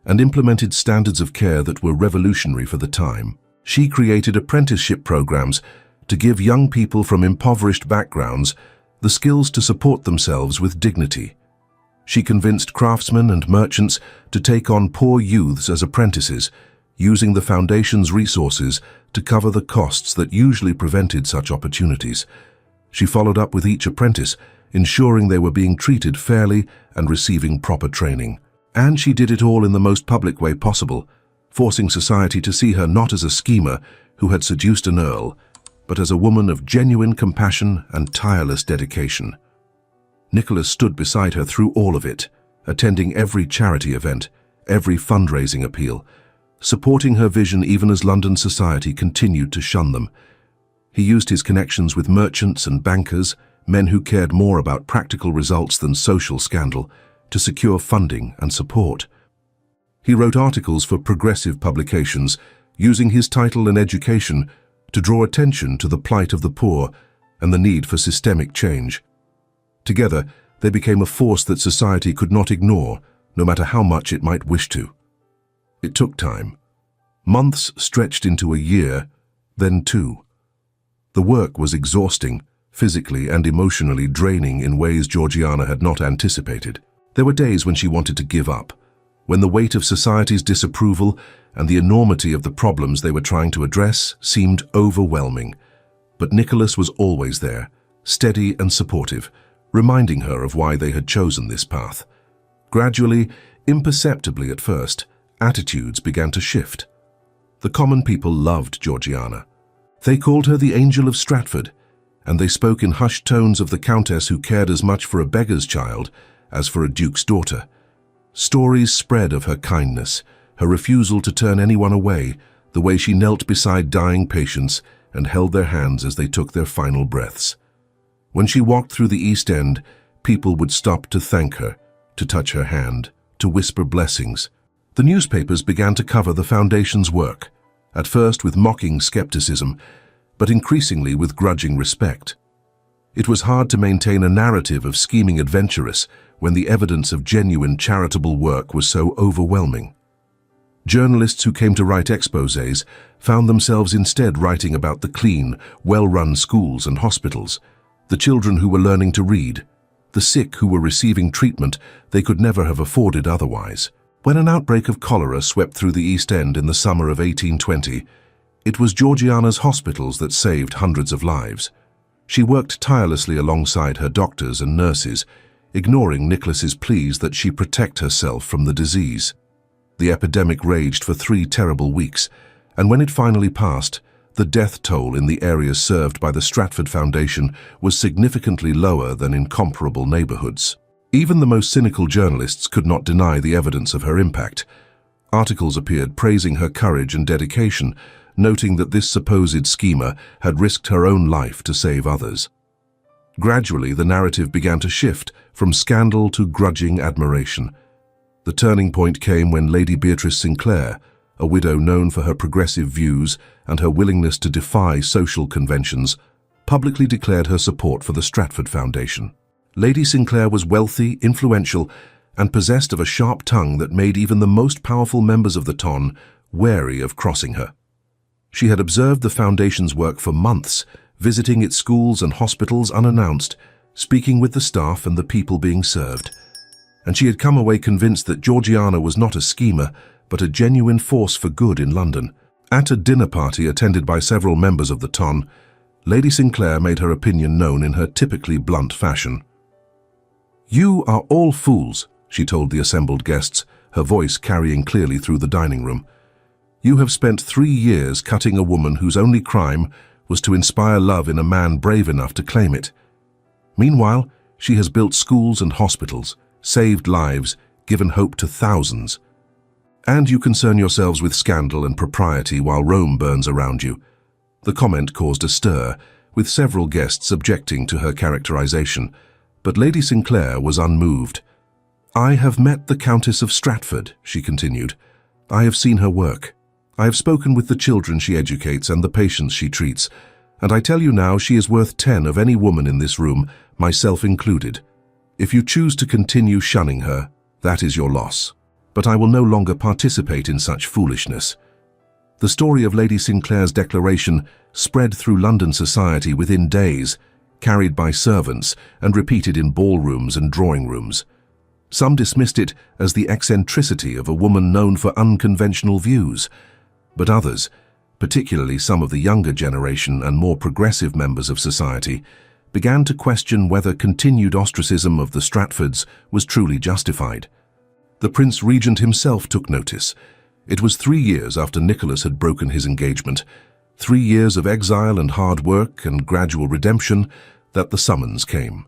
and implemented standards of care that were revolutionary for the time. She created apprenticeship programs to give young people from impoverished backgrounds the skills to support themselves with dignity. She convinced craftsmen and merchants to take on poor youths as apprentices, using the foundation's resources to cover the costs that usually prevented such opportunities. She followed up with each apprentice, ensuring they were being treated fairly and receiving proper training. And she did it all in the most public way possible, forcing society to see her not as a schemer who had seduced an earl, but as a woman of genuine compassion and tireless dedication. Nicholas stood beside her through all of it, attending every charity event, every fundraising appeal, supporting her vision even as London society continued to shun them. He used his connections with merchants and bankers, men who cared more about practical results than social scandal, to secure funding and support. He wrote articles for progressive publications, using his title and education to draw attention to the plight of the poor and the need for systemic change. Together, they became a force that society could not ignore, no matter how much it might wish to. It took time. Months stretched into a year, then 2. The work was exhausting, physically and emotionally draining in ways Georgiana had not anticipated. There were days when she wanted to give up, when the weight of society's disapproval and the enormity of the problems they were trying to address seemed overwhelming. But Nicholas was always there, steady and supportive, reminding her of why they had chosen this path. Gradually, imperceptibly at first, attitudes began to shift. The common people loved Georgiana. They called her the Angel of Stratford, and they spoke in hushed tones of the Countess who cared as much for a beggar's child as for a duke's daughter. Stories spread of her kindness, her refusal to turn anyone away, the way she knelt beside dying patients and held their hands as they took their final breaths. When she walked through the East End, people would stop to thank her, to touch her hand, to whisper blessings. The newspapers began to cover the Foundation's work, at first with mocking skepticism, but increasingly with grudging respect. It was hard to maintain a narrative of scheming adventuress when the evidence of genuine charitable work was so overwhelming. Journalists who came to write exposés found themselves instead writing about the clean, well-run schools and hospitals, the children who were learning to read, the sick who were receiving treatment they could never have afforded otherwise. When an outbreak of cholera swept through the East End in the summer of 1820, it was Georgiana's hospitals that saved hundreds of lives. She worked tirelessly alongside her doctors and nurses, ignoring Nicholas's pleas that she protect herself from the disease. The epidemic raged for 3 terrible weeks, and when it finally passed, the death toll in the areas served by the Stratford Foundation was significantly lower than in comparable neighborhoods. Even the most cynical journalists could not deny the evidence of her impact. Articles appeared praising her courage and dedication, noting that this supposed schemer had risked her own life to save others. Gradually, the narrative began to shift from scandal to grudging admiration. The turning point came when Lady Beatrice Sinclair, a widow known for her progressive views and her willingness to defy social conventions, publicly declared her support for the Stratford Foundation. Lady Sinclair was wealthy, influential, and possessed of a sharp tongue that made even the most powerful members of the ton wary of crossing her. She had observed the Foundation's work for months, visiting its schools and hospitals unannounced, speaking with the staff and the people being served. And she had come away convinced that Georgiana was not a schemer, but a genuine force for good in London. At a dinner party attended by several members of the ton, Lady Sinclair made her opinion known in her typically blunt fashion. "You are all fools," she told the assembled guests, her voice carrying clearly through the dining room. "You have spent 3 years cutting a woman whose only crime was to inspire love in a man brave enough to claim it. Meanwhile, she has built schools and hospitals, saved lives, given hope to thousands. And you concern yourselves with scandal and propriety while Rome burns around you." The comment caused a stir, with several guests objecting to her characterization, but Lady Sinclair was unmoved. "I have met the Countess of Stratford," she continued. "I have seen her work. I have spoken with the children she educates and the patients she treats, and I tell you now she is worth 10 of any woman in this room, myself included. If you choose to continue shunning her, that is your loss. But I will no longer participate in such foolishness." The story of Lady Sinclair's declaration spread through London society within days, carried by servants and repeated in ballrooms and drawing rooms. Some dismissed it as the eccentricity of a woman known for unconventional views, but others, particularly some of the younger generation and more progressive members of society, began to question whether continued ostracism of the Stratfords was truly justified. The Prince Regent himself took notice. It was 3 years after Nicholas had broken his engagement, 3 years of exile and hard work and gradual redemption, that the summons came.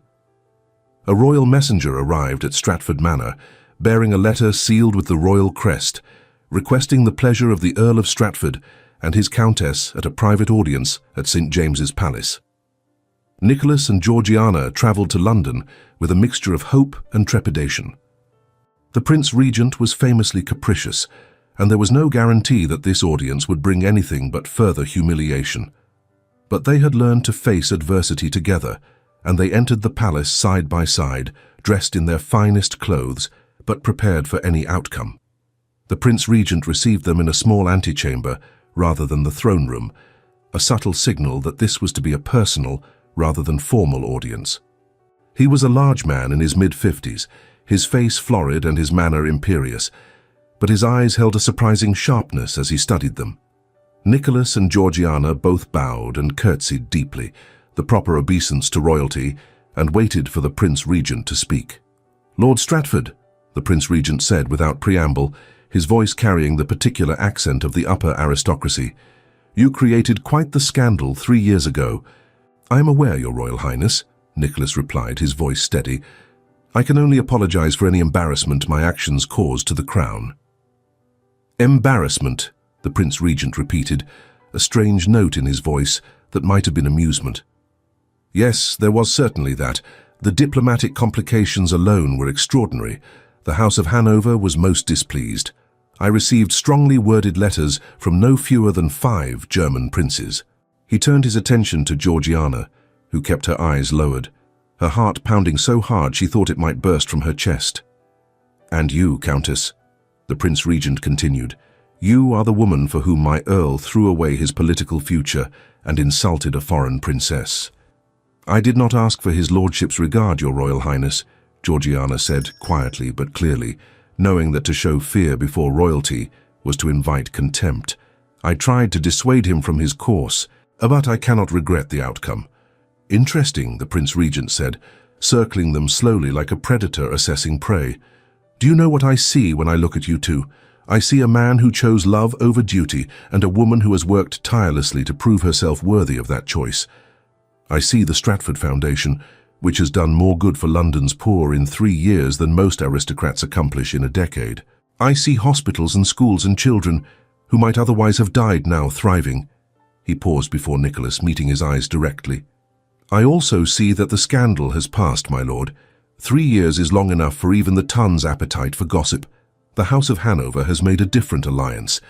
A royal messenger arrived at Stratford Manor, bearing a letter sealed with the royal crest, requesting the pleasure of the Earl of Stratford and his Countess at a private audience at St. James's Palace. Nicholas and Georgiana travelled to London with a mixture of hope and trepidation. The Prince Regent was famously capricious, and there was no guarantee that this audience would bring anything but further humiliation. But they had learned to face adversity together, and they entered the palace side by side, dressed in their finest clothes, but prepared for any outcome. The Prince Regent received them in a small antechamber rather than the throne room, a subtle signal that this was to be a personal rather than formal audience. He was a large man in his mid-50s, his face florid and his manner imperious, but his eyes held a surprising sharpness as he studied them. Nicholas and Georgiana both bowed and curtsied deeply, the proper obeisance to royalty, and waited for the Prince Regent to speak. "Lord Stratford," the Prince Regent said without preamble, his voice carrying the particular accent of the upper aristocracy, "you created quite the scandal 3 years ago." "I am aware, Your Royal Highness," Nicholas replied, his voice steady. "I can only apologize for any embarrassment my actions caused to the Crown." "Embarrassment," the Prince Regent repeated, a strange note in his voice that might have been amusement. "Yes, there was certainly that. The diplomatic complications alone were extraordinary. The House of Hanover was most displeased. I received strongly worded letters from no fewer than 5 German princes." He turned his attention to Georgiana, who kept her eyes lowered, her heart pounding so hard she thought it might burst from her chest. "And you, Countess," the Prince Regent continued, "you are the woman for whom my Earl threw away his political future and insulted a foreign princess." "I did not ask for his lordship's regard, Your Royal Highness," Georgiana said quietly but clearly, knowing that to show fear before royalty was to invite contempt. "I tried to dissuade him from his course, but I cannot regret the outcome." "Interesting," the Prince Regent said, circling them slowly like a predator assessing prey. "Do you know what I see when I look at you two? I see a man who chose love over duty and a woman who has worked tirelessly to prove herself worthy of that choice. I see the Stratford Foundation, which has done more good for London's poor in 3 years than most aristocrats accomplish in a decade. I see hospitals and schools and children who might otherwise have died now thriving." He paused before Nicholas, meeting his eyes directly. "I also see that the scandal has passed, my lord. 3 years is long enough for even the ton's appetite for gossip. The House of Hanover has made a different alliance.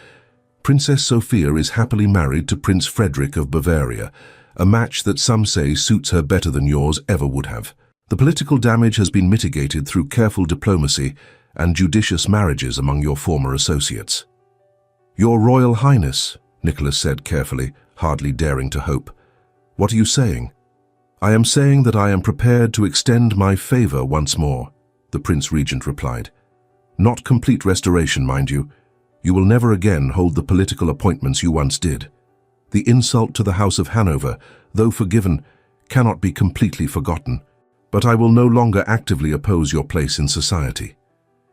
Princess Sophia is happily married to Prince Frederick of Bavaria, a match that some say suits her better than yours ever would have. The political damage has been mitigated through careful diplomacy and judicious marriages among your former associates." "Your Royal Highness," Nicholas said carefully, hardly daring to hope. "What are you saying?" "I am saying that I am prepared to extend my favor once more," the Prince Regent replied. "Not complete restoration, mind you. You will never again hold the political appointments you once did. The insult to the House of Hanover, though forgiven, cannot be completely forgotten, but I will no longer actively oppose your place in society.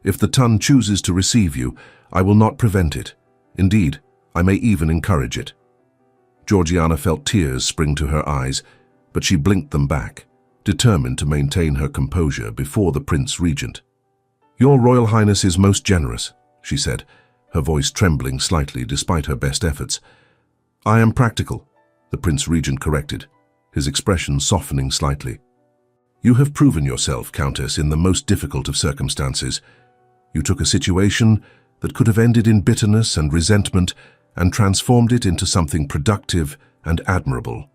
If the Tun chooses to receive you, I will not prevent it. Indeed, I may even encourage it." Georgiana felt tears spring to her eyes, but she blinked them back, determined to maintain her composure before the Prince Regent. "Your Royal Highness is most generous," she said, her voice trembling slightly despite her best efforts. "I am practical," the Prince Regent corrected, his expression softening slightly. "You have proven yourself, Countess, in the most difficult of circumstances. You took a situation that could have ended in bitterness and resentment and transformed it into something productive and admirable.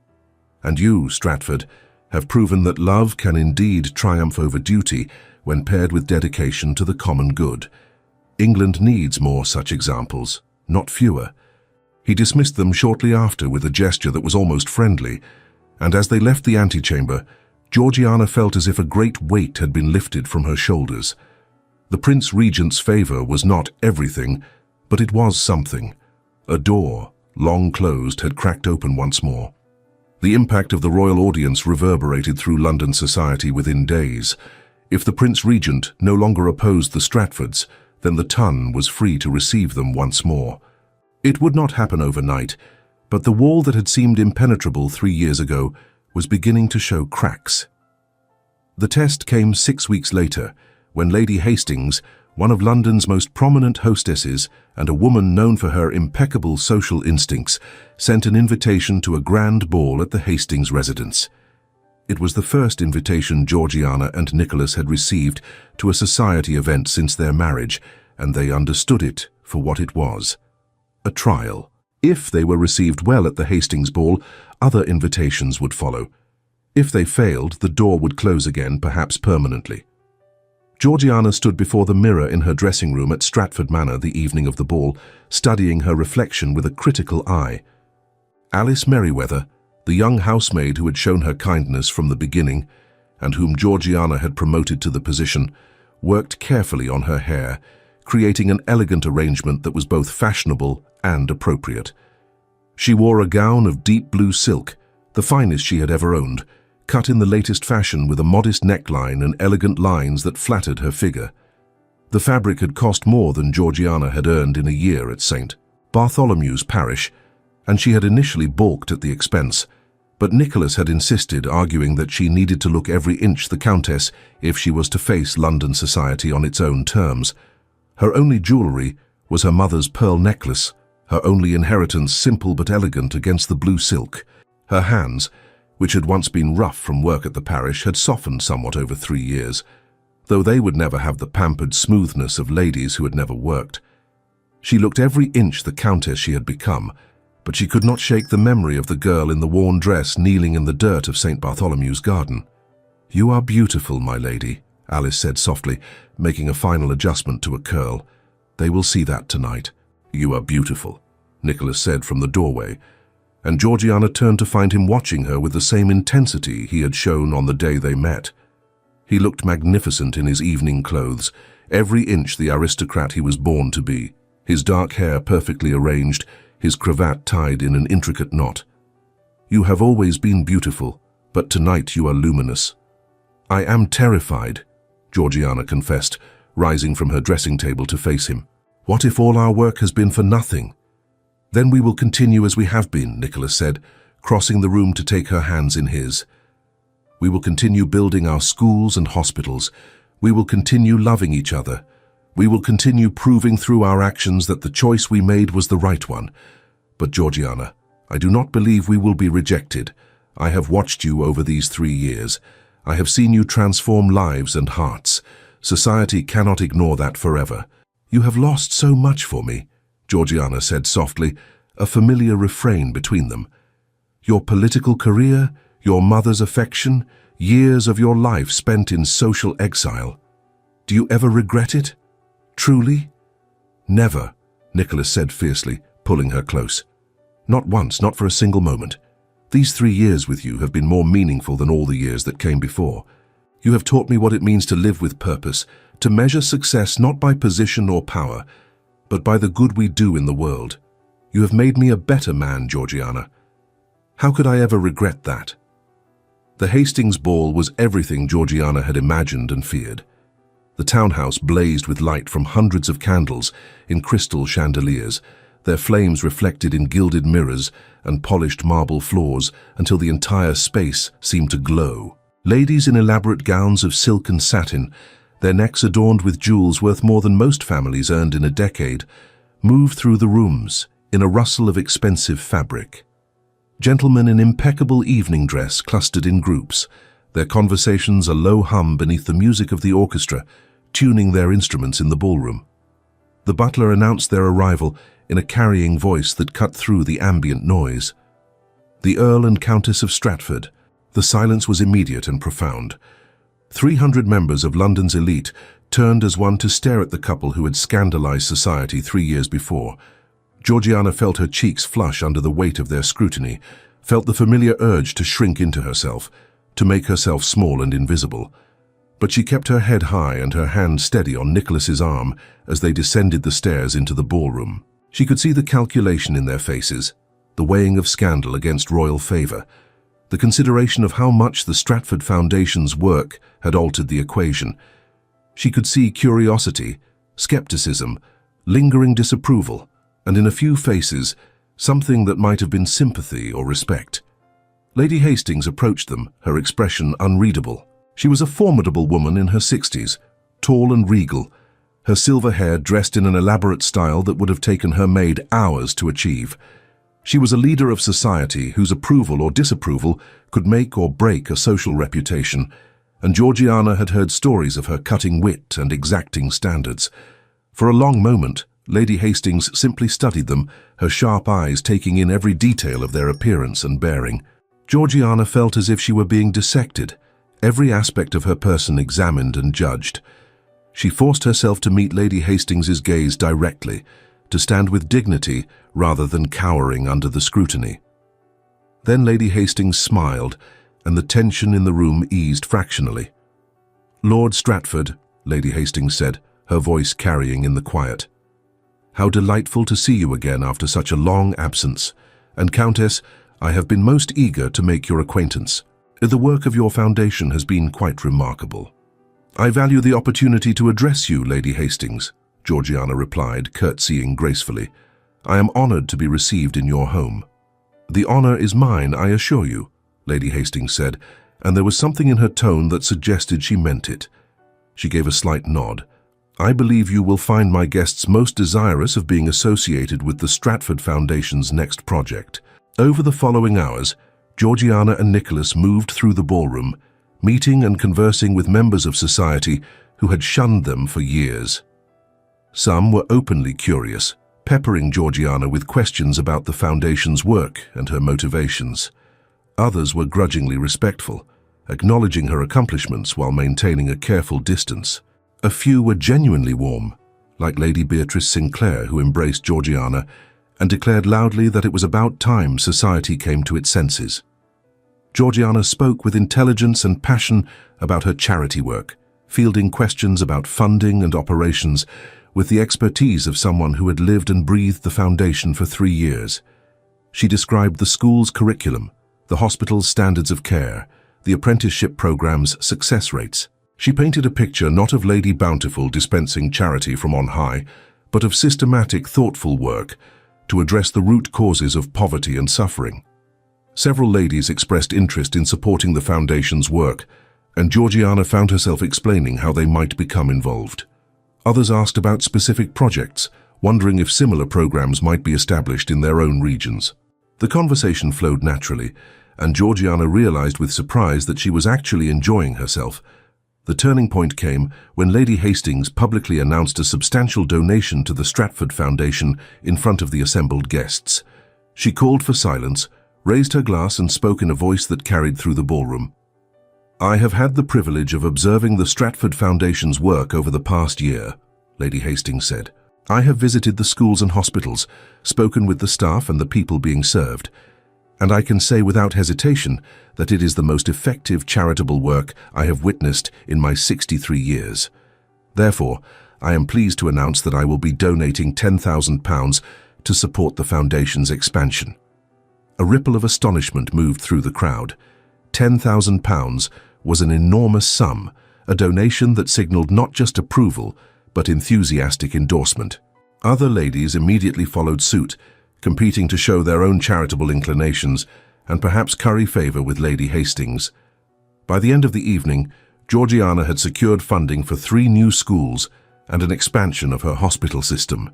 And you, Stratford, have proven that love can indeed triumph over duty when paired with dedication to the common good. England needs more such examples, not fewer. He dismissed them shortly after with a gesture that was almost friendly, and as they left the antechamber, Georgiana felt as if a great weight had been lifted from her shoulders. The Prince Regent's favor was not everything, but it was something. A door, long closed, had cracked open once more. The impact of the royal audience reverberated through London society within days. If the Prince Regent no longer opposed the Stratfords, then the Ton was free to receive them once more. It would not happen overnight, but the wall that had seemed impenetrable 3 years ago was beginning to show cracks. The test came 6 weeks later, when Lady Hastings, one of London's most prominent hostesses and a woman known for her impeccable social instincts, sent an invitation to a grand ball at the Hastings residence. It was the first invitation Georgiana and Nicholas had received to a society event since their marriage, and they understood it for what it was: a trial. If they were received well at the Hastings ball, other invitations would follow. If they failed, the door would close again, perhaps permanently. Georgiana stood before the mirror in her dressing room at Stratford Manor the evening of the ball, studying her reflection with a critical eye. Alice Merriweather, the young housemaid who had shown her kindness from the beginning, and whom Georgiana had promoted to the position, worked carefully on her hair, creating an elegant arrangement that was both fashionable and appropriate. She wore a gown of deep blue silk, the finest she had ever owned, cut in the latest fashion with a modest neckline and elegant lines that flattered her figure. The fabric had cost more than Georgiana had earned in a year at St. Bartholomew's parish, and she had initially balked at the expense, but Nicholas had insisted, arguing that she needed to look every inch the Countess if she was to face London society on its own terms. Her only jewellery was her mother's pearl necklace, her only inheritance simple but elegant against the blue silk. Her hands, which had once been rough from work at the parish, had softened somewhat over 3 years, though they would never have the pampered smoothness of ladies who had never worked. She looked every inch the Countess she had become, but she could not shake the memory of the girl in the worn dress kneeling in the dirt of St. Bartholomew's garden. "You are beautiful, my lady," Alice said softly, making a final adjustment to a curl. "They will see that tonight." "You are beautiful," Nicholas said from the doorway, and Georgiana turned to find him watching her with the same intensity he had shown on the day they met. He looked magnificent in his evening clothes, every inch the aristocrat he was born to be, his dark hair perfectly arranged, his cravat tied in an intricate knot. "You have always been beautiful, but tonight you are luminous." "I am terrified," Georgiana confessed, rising from her dressing table to face him. "What if all our work has been for nothing?" "Then we will continue as we have been," Nicholas said, crossing the room to take her hands in his. "We will continue building our schools and hospitals. We will continue loving each other. We will continue proving through our actions that the choice we made was the right one. But Georgiana, I do not believe we will be rejected. I have watched you over these 3 years. I have seen you transform lives and hearts. Society cannot ignore that forever." "You have lost so much for me," Georgiana said softly, a familiar refrain between them. "Your political career, your mother's affection, years of your life spent in social exile. Do you ever regret it? Truly?" "Never," Nicholas said fiercely, pulling her close. "Not once, not for a single moment. These 3 years with you have been more meaningful than all the years that came before. You have taught me what it means to live with purpose, to measure success not by position or power, but by the good we do in the world. You have made me a better man, Georgiana. How could I ever regret that?" The Hastings ball was everything Georgiana had imagined and feared. The townhouse blazed with light from hundreds of candles in crystal chandeliers, their flames reflected in gilded mirrors and polished marble floors until the entire space seemed to glow. Ladies in elaborate gowns of silk and satin, their necks adorned with jewels worth more than most families earned in a decade, moved through the rooms in a rustle of expensive fabric. Gentlemen in impeccable evening dress clustered in groups, their conversations a low hum beneath the music of the orchestra, tuning their instruments in the ballroom. The butler announced their arrival in a carrying voice that cut through the ambient noise. The Earl and Countess of Stratford. The silence was immediate and profound. 300 members of London's elite turned as one to stare at the couple who had scandalized society 3 years before. Georgiana felt her cheeks flush under the weight of their scrutiny, felt the familiar urge to shrink into herself, to make herself small and invisible. But she kept her head high and her hand steady on Nicholas's arm as they descended the stairs into the ballroom. She could see the calculation in their faces, the weighing of scandal against royal favor, the consideration of how much the Stratford Foundation's work had altered the equation. She could see curiosity, skepticism, lingering disapproval, and in a few faces, something that might have been sympathy or respect. Lady Hastings approached them, her expression unreadable. She was a formidable woman in her 60s, tall and regal, her silver hair dressed in an elaborate style that would have taken her maid hours to achieve. She was a leader of society whose approval or disapproval could make or break a social reputation, and Georgiana had heard stories of her cutting wit and exacting standards. For a long moment, Lady Hastings simply studied them, her sharp eyes taking in every detail of their appearance and bearing. Georgiana felt as if she were being dissected, every aspect of her person examined and judged. She forced herself to meet Lady Hastings's gaze directly, to stand with dignity rather than cowering under the scrutiny. Then Lady Hastings smiled, and the tension in the room eased fractionally. "Lord Stratford," Lady Hastings said, her voice carrying in the quiet. "How delightful to see you again after such a long absence. And Countess, I have been most eager to make your acquaintance. The work of your foundation has been quite remarkable." "I value the opportunity to address you, Lady Hastings," Georgiana replied, curtsying gracefully. "I am honored to be received in your home." "The honor is mine, I assure you," Lady Hastings said, and there was something in her tone that suggested she meant it. She gave a slight nod. "I believe you will find my guests most desirous of being associated with the Stratford Foundation's next project." Over the following hours, Georgiana and Nicholas moved through the ballroom, meeting and conversing with members of society who had shunned them for years. Some were openly curious, peppering Georgiana with questions about the Foundation's work and her motivations. Others were grudgingly respectful, acknowledging her accomplishments while maintaining a careful distance. A few were genuinely warm, like Lady Beatrice Sinclair, who embraced Georgiana and declared loudly that it was about time society came to its senses. Georgiana spoke with intelligence and passion about her charity work, fielding questions about funding and operations with the expertise of someone who had lived and breathed the foundation for 3 years. She described the school's curriculum, the hospital's standards of care, the apprenticeship program's success rates. She painted a picture not of Lady Bountiful dispensing charity from on high, but of systematic, thoughtful work to address the root causes of poverty and suffering. Several ladies expressed interest in supporting the Foundation's work, and Georgiana found herself explaining how they might become involved. Others asked about specific projects, wondering if similar programs might be established in their own regions. The conversation flowed naturally, and Georgiana realized with surprise that she was actually enjoying herself. The turning point came when Lady Hastings publicly announced a substantial donation to the Stratford Foundation in front of the assembled guests. She called for silence, raised her glass and spoke in a voice that carried through the ballroom. "I have had the privilege of observing the Stratford Foundation's work over the past year," Lady Hastings said. "I have visited the schools and hospitals, spoken with the staff and the people being served, and I can say without hesitation that it is the most effective charitable work I have witnessed in my 63 years. Therefore, I am pleased to announce that I will be donating £10,000 to support the Foundation's expansion." A ripple of astonishment moved through the crowd. £10,000 was an enormous sum, a donation that signaled not just approval, but enthusiastic endorsement. Other ladies immediately followed suit, competing to show their own charitable inclinations and perhaps curry favor with Lady Hastings. By the end of the evening, Georgiana had secured funding for 3 new schools and an expansion of her hospital system.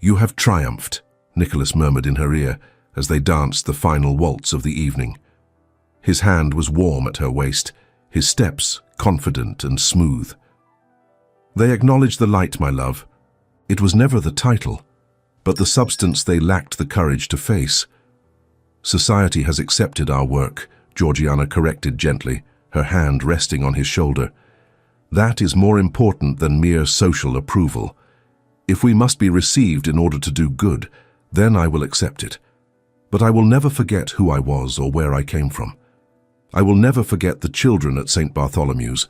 "You have triumphed," Nicholas murmured in her ear as they danced the final waltz of the evening. His hand was warm at her waist, his steps confident and smooth. "They acknowledged the light, my love. It was never the title, but the substance they lacked the courage to face." "Society has accepted our work," Georgiana corrected gently, her hand resting on his shoulder. "That is more important than mere social approval. If we must be received in order to do good, Then I will accept it. But I will never forget who I was or where I came from. I will never forget the children at St. Bartholomew's,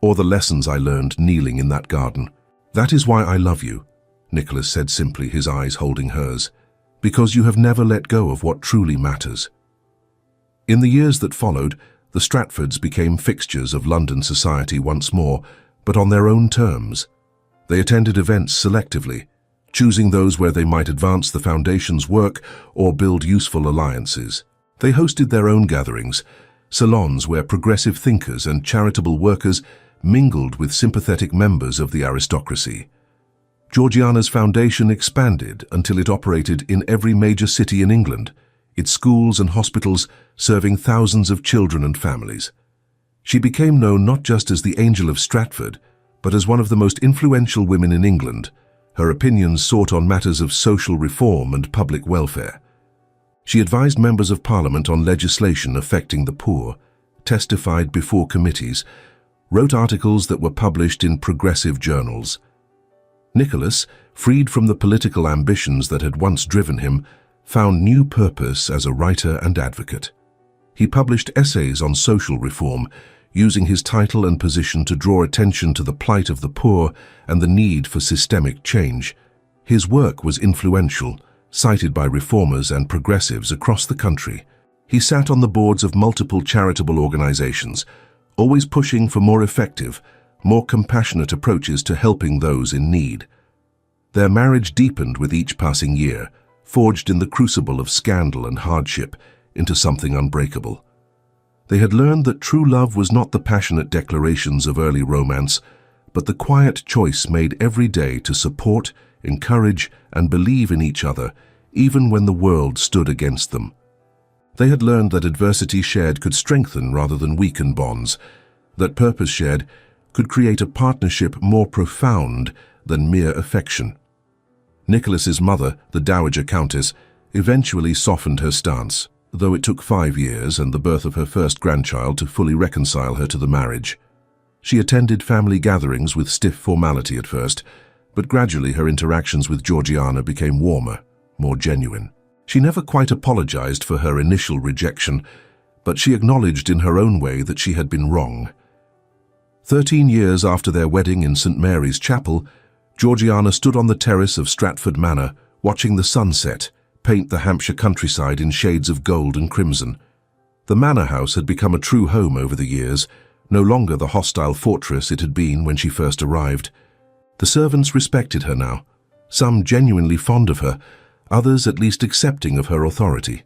or the lessons I learned kneeling in that garden. That is why I love you, Nicholas said simply, his eyes holding hers, because you have never let go of what truly matters. In the years that followed, the Stratfords became fixtures of London society once more, but on their own terms. They attended events selectively, choosing those where they might advance the foundation's work or build useful alliances. They hosted their own gatherings, salons where progressive thinkers and charitable workers mingled with sympathetic members of the aristocracy. Georgiana's foundation expanded until it operated in every major city in England, its schools and hospitals serving thousands of children and families. She became known not just as the Angel of Stratford, but as one of the most influential women in England, her opinions sought on matters of social reform and public welfare. She advised members of Parliament on legislation affecting the poor, testified before committees, wrote articles that were published in progressive journals. Nicholas, freed from the political ambitions that had once driven him, found new purpose as a writer and advocate. He published essays on social reform, using his title and position to draw attention to the plight of the poor and the need for systemic change. His work was influential, cited by reformers and progressives across the country. He sat on the boards of multiple charitable organizations, always pushing for more effective, more compassionate approaches to helping those in need. Their marriage deepened with each passing year, forged in the crucible of scandal and hardship into something unbreakable. They had learned that true love was not the passionate declarations of early romance, but the quiet choice made every day to support, encourage, and believe in each other, even when the world stood against them. They had learned that adversity shared could strengthen rather than weaken bonds, that purpose shared could create a partnership more profound than mere affection. Nicholas's mother, the Dowager Countess, eventually softened her stance, though it took 5 years and the birth of her first grandchild to fully reconcile her to the marriage. She attended family gatherings with stiff formality at first, but gradually her interactions with Georgiana became warmer, more genuine. She never quite apologized for her initial rejection, but she acknowledged in her own way that she had been wrong. 13 years after their wedding in St. Mary's Chapel, Georgiana stood on the terrace of Stratford Manor, watching the sunset paint the Hampshire countryside in shades of gold and crimson. The manor house had become a true home over the years, no longer the hostile fortress it had been when she first arrived. The servants respected her now, some genuinely fond of her, others at least accepting of her authority.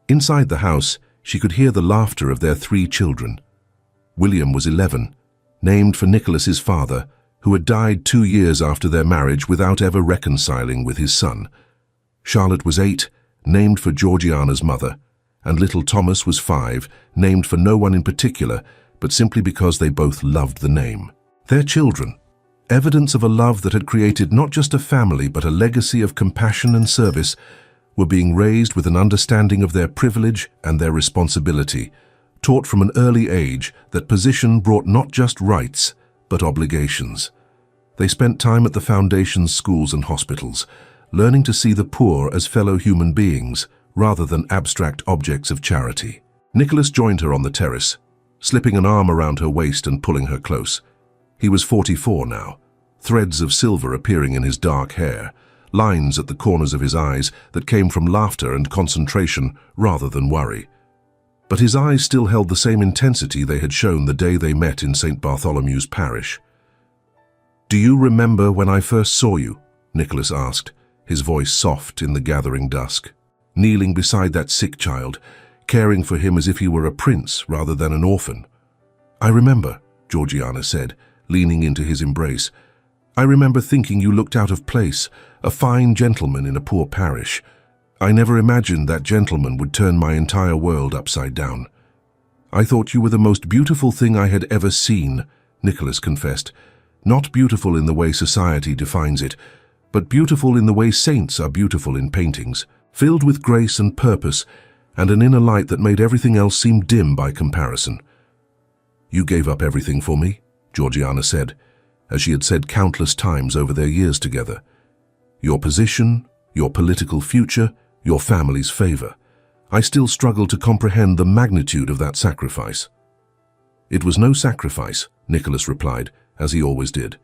Inside the house, she could hear the laughter of their 3 children. William was 11, named for Nicholas's father, who had died 2 years after their marriage without ever reconciling with his son. Charlotte was 8, named for Georgiana's mother, and little Thomas was 5, named for no one in particular, but simply because they both loved the name. Their children, evidence of a love that had created not just a family but a legacy of compassion and service, were being raised with an understanding of their privilege and their responsibility, taught from an early age that position brought not just rights, but obligations. They spent time at the Foundation's schools and hospitals, learning to see the poor as fellow human beings rather than abstract objects of charity. Nicholas joined her on the terrace, slipping an arm around her waist and pulling her close. He was 44 now, threads of silver appearing in his dark hair, lines at the corners of his eyes that came from laughter and concentration rather than worry. But his eyes still held the same intensity they had shown the day they met in St. Bartholomew's parish. "Do you remember when I first saw you?" Nicholas asked, his voice soft in the gathering dusk. "Kneeling beside that sick child, caring for him as if he were a prince rather than an orphan." "I remember," Georgiana said, leaning into his embrace. "I remember thinking you looked out of place, a fine gentleman in a poor parish. I never imagined that gentleman would turn my entire world upside down. I thought you were the most beautiful thing I had ever seen," Nicholas confessed. "Not beautiful in the way society defines it, but beautiful in the way saints are beautiful in paintings, filled with grace and purpose, and an inner light that made everything else seem dim by comparison." "You gave up everything for me," Georgiana said, as she had said countless times over their years together. "Your position, your political future, your family's favor. I still struggle to comprehend the magnitude of that sacrifice." "It was no sacrifice," Nicholas replied, as he always did.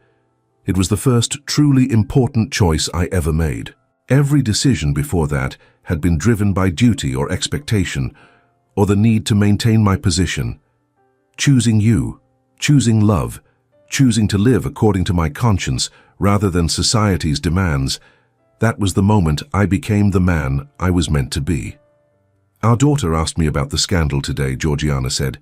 "It was the first truly important choice I ever made. Every decision before that had been driven by duty or expectation, or the need to maintain my position. Choosing you, choosing love, choosing to live according to my conscience rather than society's demands, that was the moment I became the man I was meant to be." "Our daughter asked me about the scandal today," Georgiana said.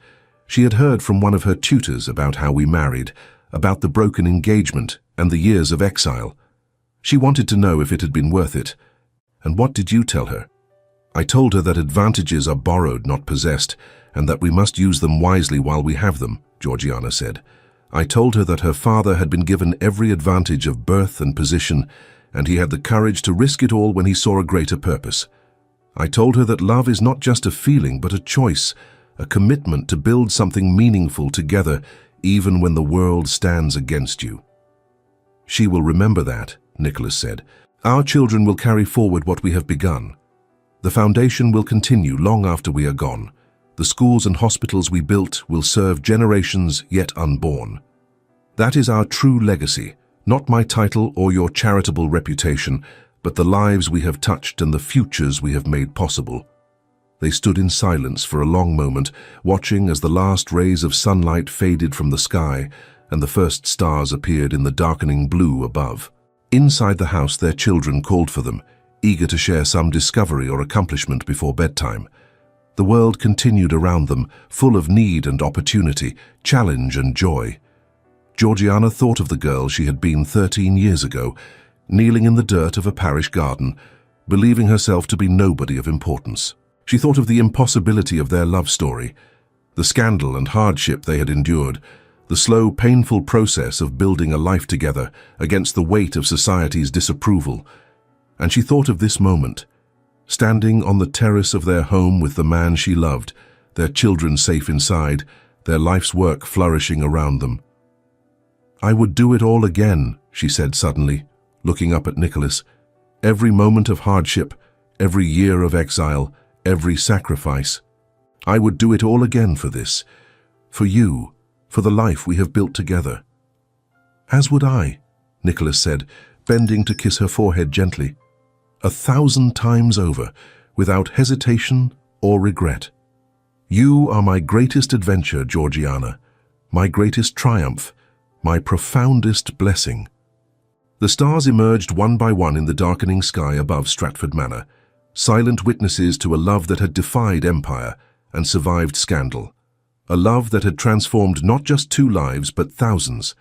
She had heard from one of her tutors about how we married, about the broken engagement and the years of exile. She wanted to know if it had been worth it. "And what did you tell her?" "I told her that advantages are borrowed, not possessed, and that we must use them wisely while we have them," Georgiana said. "I told her that her father had been given every advantage of birth and position, and he had the courage to risk it all when he saw a greater purpose. I told her that love is not just a feeling but a choice, a commitment to build something meaningful together even when the world stands against you." "She will remember that," Nicholas said. "Our children will carry forward what we have begun. The foundation will continue long after we are gone. The schools and hospitals we built will serve generations yet unborn. That is our true legacy, not my title or your charitable reputation, but the lives we have touched and the futures we have made possible." They stood in silence for a long moment, watching as the last rays of sunlight faded from the sky and the first stars appeared in the darkening blue above. Inside the house, their children called for them, eager to share some discovery or accomplishment before bedtime. The world continued around them, full of need and opportunity, challenge and joy. Georgiana thought of the girl she had been 13 years ago, kneeling in the dirt of a parish garden, believing herself to be nobody of importance. She thought of the impossibility of their love story, the scandal and hardship they had endured, the slow, painful process of building a life together against the weight of society's disapproval. And she thought of this moment, standing on the terrace of their home with the man she loved, their children safe inside, their life's work flourishing around them. "I would do it all again," she said suddenly, looking up at Nicholas. "Every moment of hardship, every year of exile, every sacrifice. I would do it all again for this, for you, for the life we have built together." "As would I," Nicholas said, bending to kiss her forehead gently. 1,000 times over, without hesitation or regret. "You are my greatest adventure, Georgiana, my greatest triumph, my profoundest blessing." The stars emerged one by one in the darkening sky above Stratford Manor, silent witnesses to a love that had defied empire and survived scandal, a love that had transformed not just 2 lives but thousands,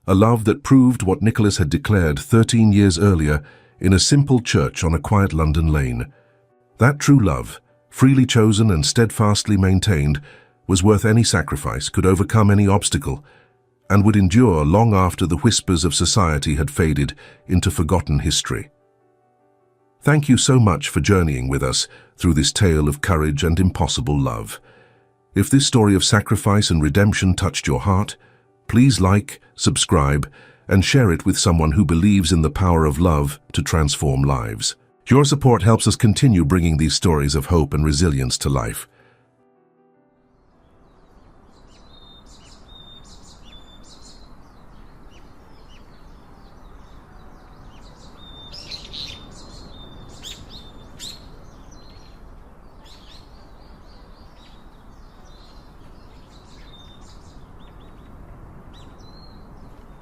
a love that proved what Nicholas had declared 13 years earlier in a simple church on a quiet London lane. That true love, freely chosen and steadfastly maintained, was worth any sacrifice, could overcome any obstacle, and would endure long after the whispers of society had faded into forgotten history. Thank you so much for journeying with us through this tale of courage and impossible love. If this story of sacrifice and redemption touched your heart, please like, subscribe, and share it with someone who believes in the power of love to transform lives. Your support helps us continue bringing these stories of hope and resilience to life.